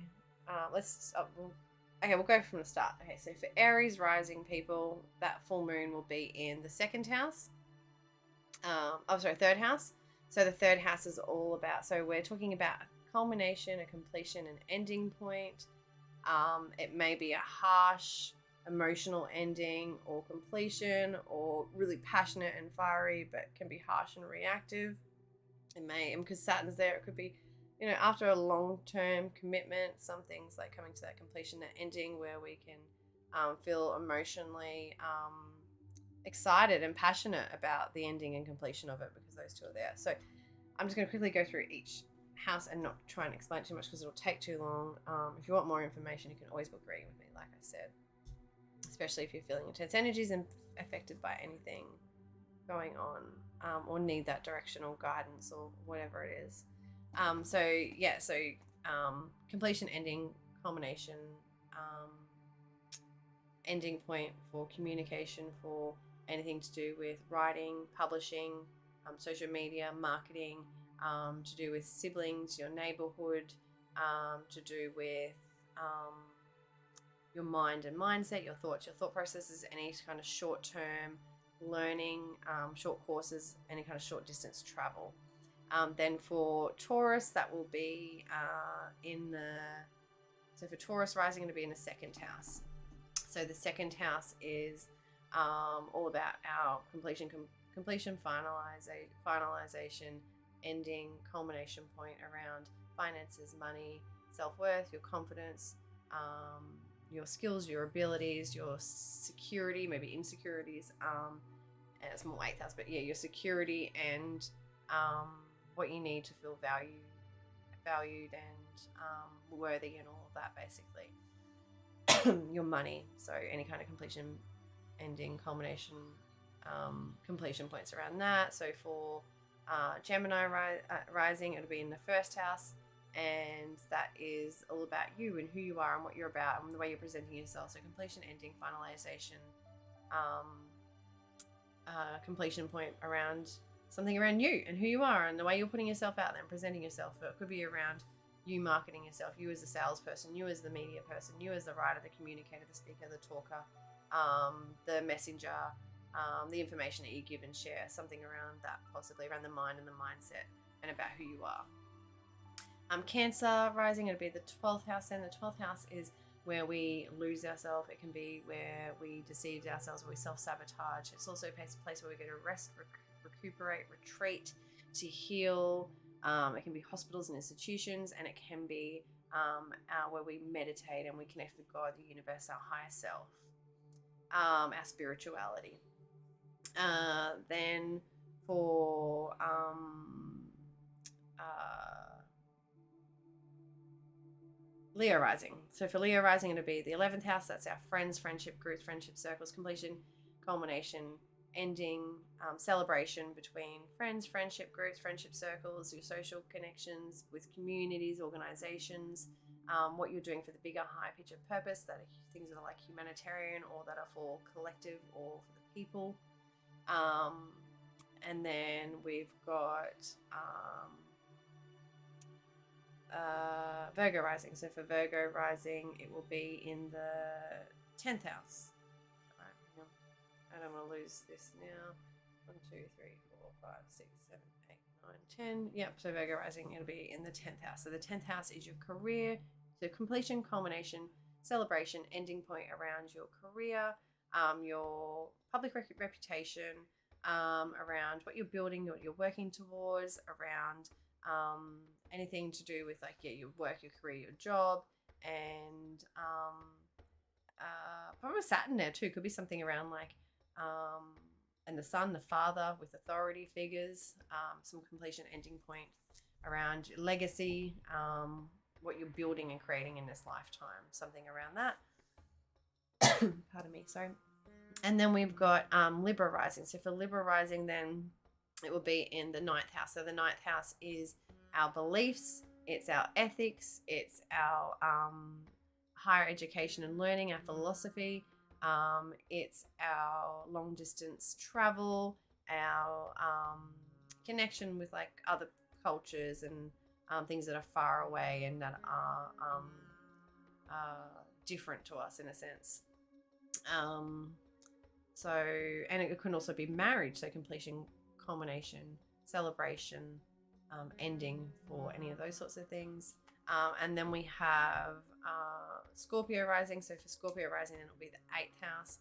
S1: we'll go from the start. Okay, so for Aries rising people, that full moon will be in the second house. Third house. So the third house is all about, so we're talking about a culmination, a completion, an ending point. It may be a harsh emotional ending or completion, or really passionate and fiery, but can be harsh and reactive. It may, and because Saturn's there, it could be, after a long-term commitment, some things like coming to that completion, that ending where we can feel emotionally excited and passionate about the ending and completion of it, because those two are there. So I'm just going to quickly go through each house and not try and explain too much because it'll take too long. If you want more information, you can always book reading with me, like I said, especially if you're feeling intense energies and affected by anything going on, or need that directional guidance or whatever it is. Completion, ending, culmination, ending point for communication, for anything to do with writing, publishing, social media, marketing, to do with siblings, your neighborhood, to do with your mind and mindset, your thoughts, your thought processes, any kind of short-term learning, short courses, any kind of short distance travel. Then for Taurus, that will be for Taurus rising, going to be in the second house. So the second house is all about our completion, finalization, ending, culmination point around finances, money, self-worth, your confidence, your skills, your abilities, your security, maybe insecurities, and it's more 8th house, but yeah, your security and what you need to feel valued and worthy and all of that, basically. Your money, so any kind of completion, ending, culmination, completion points around that. So for Gemini rising, it'll be in the first house, and that is all about you and who you are and what you're about and the way you're presenting yourself. So completion, ending, finalization, completion point around something around you and who you are and the way you're putting yourself out there and presenting yourself. So it could be around you marketing yourself, you as a salesperson, you as the media person, you as the writer, the communicator, the speaker, the talker, the messenger, the information that you give and share, something around that, possibly around the mind and the mindset and about who you are. Cancer rising, it'll be the 12th house, and the 12th house is where we lose ourselves. It can be where we deceive ourselves, where we self-sabotage. It's also a place where we go to rest, recuperate, retreat, to heal. It can be hospitals and institutions, and it can be where we meditate and we connect with God, the universe, our higher self, our spirituality. Then for Leo rising. So for Leo rising, it'll be the 11th house. That's our friends, friendship groups, friendship circles, completion, culmination, ending, celebration between friends, friendship groups, friendship circles, your social connections with communities, organizations, what you're doing for the bigger, high picture purpose, that are things that are like humanitarian or that are for collective or for the people. And then we've got Virgo rising. So for Virgo rising, it will be in the 10th house. All right, hang on. I don't want to lose this now. 1, 2, 3, 4, 5, 6, 7, 8, 9, 10. Yep, so Virgo rising, it'll be in the 10th house. So the 10th house is your career. So completion, culmination, celebration, ending point around your career, your public reputation, around what you're building, what you're working towards, around anything to do with like your work, your career, your job, and probably Saturn there too. Could be something around like and the sun, the father, with authority figures, some completion, ending point around your legacy, what you're building and creating in this lifetime, something around that. Pardon me, sorry. And then we've got Libra rising. So for Libra rising, then it will be in the 9th house. So the 9th house is our beliefs, it's our ethics, it's our higher education and learning, our philosophy, it's our long distance travel, our connection with like other cultures and things that are far away and that are different to us in a sense. So, and it can also be marriage, so completion, culmination, celebration, ending for any of those sorts of things. And then we have Scorpio rising. So for Scorpio rising, it'll be the 8th house.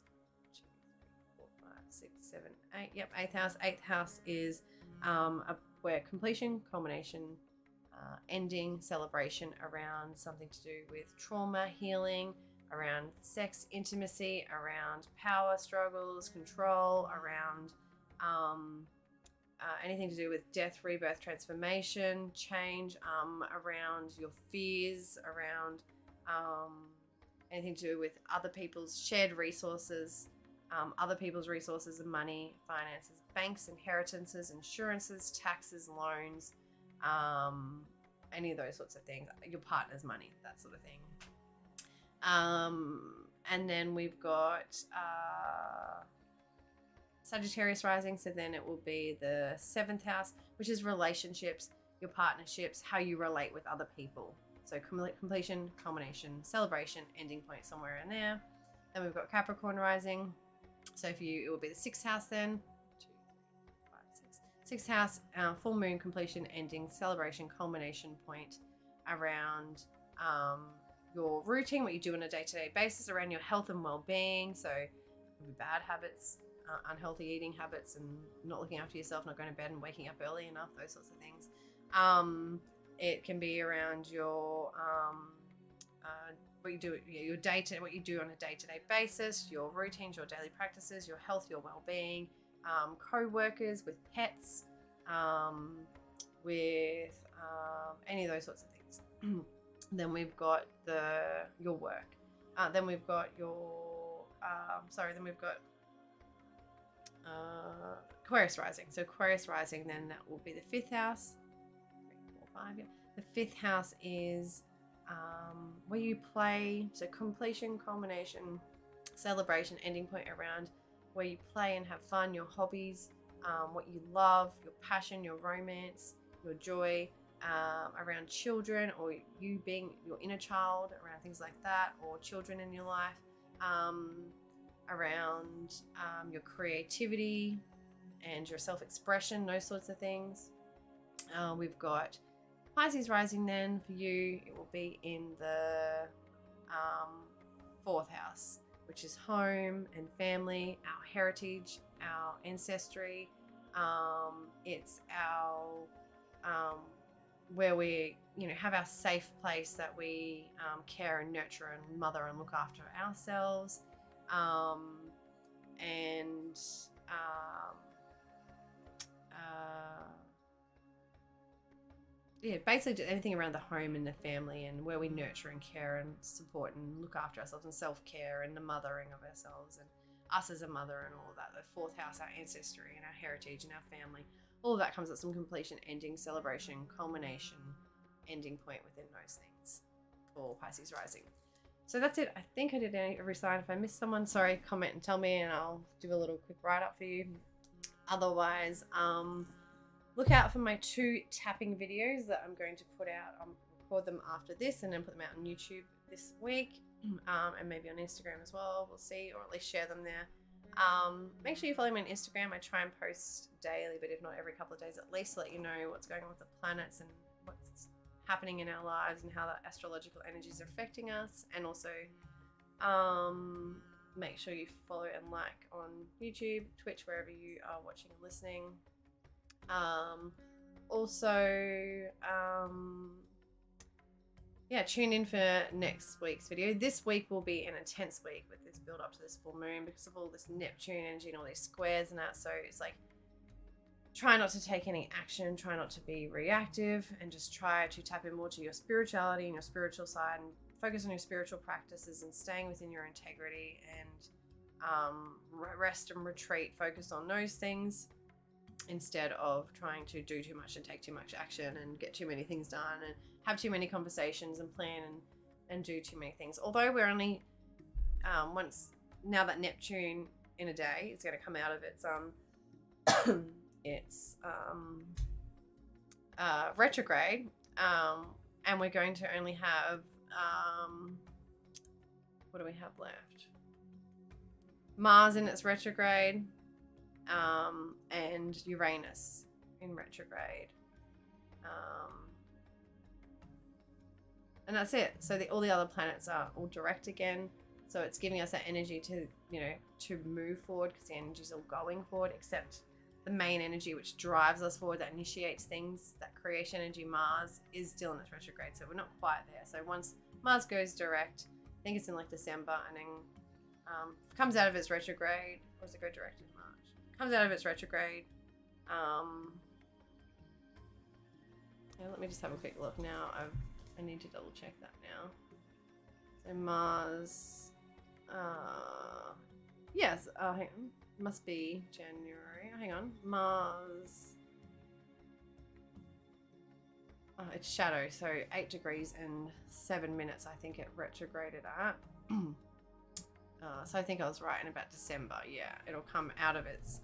S1: 2, 3, 4, 5, 6, 7, 8. Yep, 8th house. 8th house is where completion, culmination, ending, celebration around something to do with trauma, healing, around sex, intimacy, around power struggles, control, around anything to do with death, rebirth, transformation, change, around your fears, around anything to do with other people's shared resources, other people's resources and money, finances, banks, inheritances, insurances, taxes, loans, any of those sorts of things, your partner's money, that sort of thing. And then we've got Sagittarius rising, so then it will be the 7th house, which is relationships, your partnerships, how you relate with other people. So completion, culmination, celebration, ending point somewhere in there. Then we've got Capricorn rising. So for you, it will be the 6th house then. 2, 3, 5, 6. 6th house, full moon, completion, ending, celebration, culmination point around your routine, what you do on a day-to-day basis, around your health and well-being. So bad habits, unhealthy eating habits, and not looking after yourself, not going to bed and waking up early enough, those sorts of things. It can be around your what you do, your what you do on a day-to-day basis, your routines, your daily practices, your health, your well-being, co-workers, with pets, with any of those sorts of things. Then we've got your work. Then we've got your then we've got Aquarius rising. So Aquarius rising, then that will be the 5th house. 3, 4, 5. Yeah. The 5th house is where you play. So completion, culmination, celebration, ending point around where you play and have fun, your hobbies, what you love, your passion, your romance, your joy, around children, or you being your inner child, around things like that, or children in your life, around your creativity and your self-expression, those sorts of things. We've got Pisces rising then for you. It will be in the 4th house, which is home and family, our heritage, our ancestry. It's our where we, have our safe place that we care and nurture and mother and look after ourselves. Basically just anything around the home and the family, and where we nurture and care and support and look after ourselves, and self-care and the mothering of ourselves and us as a mother and all of that. The 4th house, our ancestry and our heritage and our family, all of that comes at some completion, ending, celebration, culmination, ending point within those things for Pisces rising. So that's it. I think I did every sign. If I missed someone, sorry, comment and tell me and I'll do a little quick write-up for you. Otherwise, look out for my 2 tapping videos that I'm going to put out. I'll record them after this and then put them out on YouTube this week, and maybe on Instagram as well. We'll see, or at least share them there. Make sure you follow me on Instagram. I try and post daily, but if not every couple of days at least, to let you know what's going on with the planets and what's happening in our lives and how the astrological energies are affecting us. And also make sure you follow and like on YouTube, Twitch, wherever you are watching and listening. Tune in for next week's video. This week will be an intense week with this build up to this full moon because of all this Neptune energy and all these squares and that. So it's like, try not to take any action, try not to be reactive, and just try to tap in more to your spirituality and your spiritual side, and focus on your spiritual practices and staying within your integrity, and rest and retreat, focus on those things, instead of trying to do too much and take too much action and get too many things done and have too many conversations and plan and do too many things. Although we're only now that Neptune in a day is going to come out of its retrograde, and we're going to only have what do we have left? Mars in its retrograde, and Uranus in retrograde, and that's it. So all the other planets are all direct again, so it's giving us that energy to to move forward, because the energy's all going forward, except the main energy which drives us forward, that initiates things, that creation energy, Mars, is still in its retrograde, so we're not quite there. So once Mars goes direct, I think it's in like December, and then comes out of its retrograde, or does it go direct in March? Comes out of its retrograde. Let me just have a quick look now. I need to double check that now. So Mars, yes, hang on. Must be January. Hang on. Mars. It's shadow, so 8 degrees and 7 minutes, I think it retrograded at. So I think I was right in about December. Yeah, it'll come out of its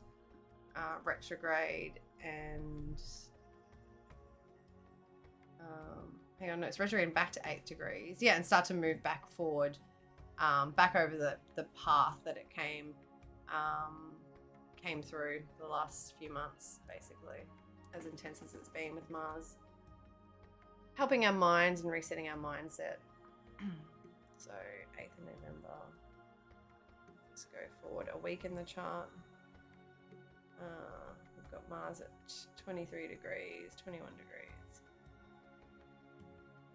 S1: retrograde and hang on, no, it's retrograding back to 8 degrees. Yeah, and start to move back forward, back over the path that it came through the last few months, basically, as intense as it's been with Mars. Helping our minds and resetting our mindset. So 8th of November. Let's go forward a week in the chart. We've got Mars at 23 degrees, 21 degrees,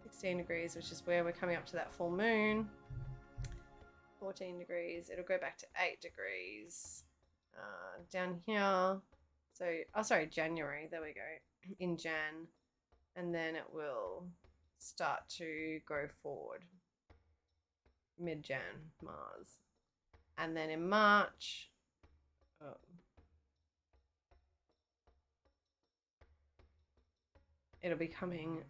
S1: 16 degrees, which is where we're coming up to that full moon. 14 degrees. It'll go back to 8 degrees down here. So, January. There we go. In Jan. And then it will start to go forward. Mid-Jan, Mars. And then in March, it'll be coming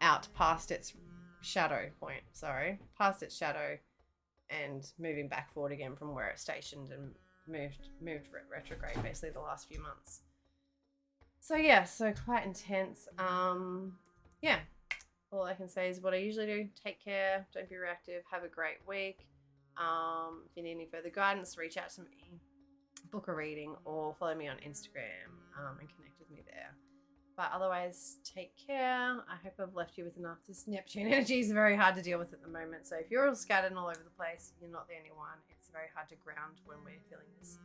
S1: out past its shadow point, past its shadow, and moving back forward again from where it's stationed and moved retrograde basically the last few months. So yeah, so quite intense. Yeah. All I can say is what I usually do. Take care. Don't be reactive. Have a great week. If you need any further guidance, reach out to me, book a reading, or follow me on Instagram and connect with me there. But otherwise, take care. I hope I've left you with enough. This Neptune energy is very hard to deal with at the moment. So if you're all scattered and all over the place, you're not the only one. It's very hard to ground when we're feeling this.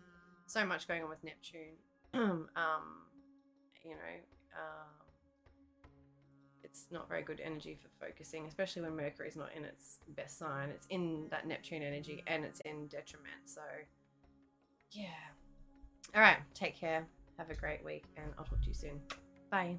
S1: So much going on with Neptune. You know, it's not very good energy for focusing, especially when Mercury's not in its best sign. It's in that Neptune energy and it's in detriment. So, yeah. All right. Take care. Have a great week, and I'll talk to you soon. Bye.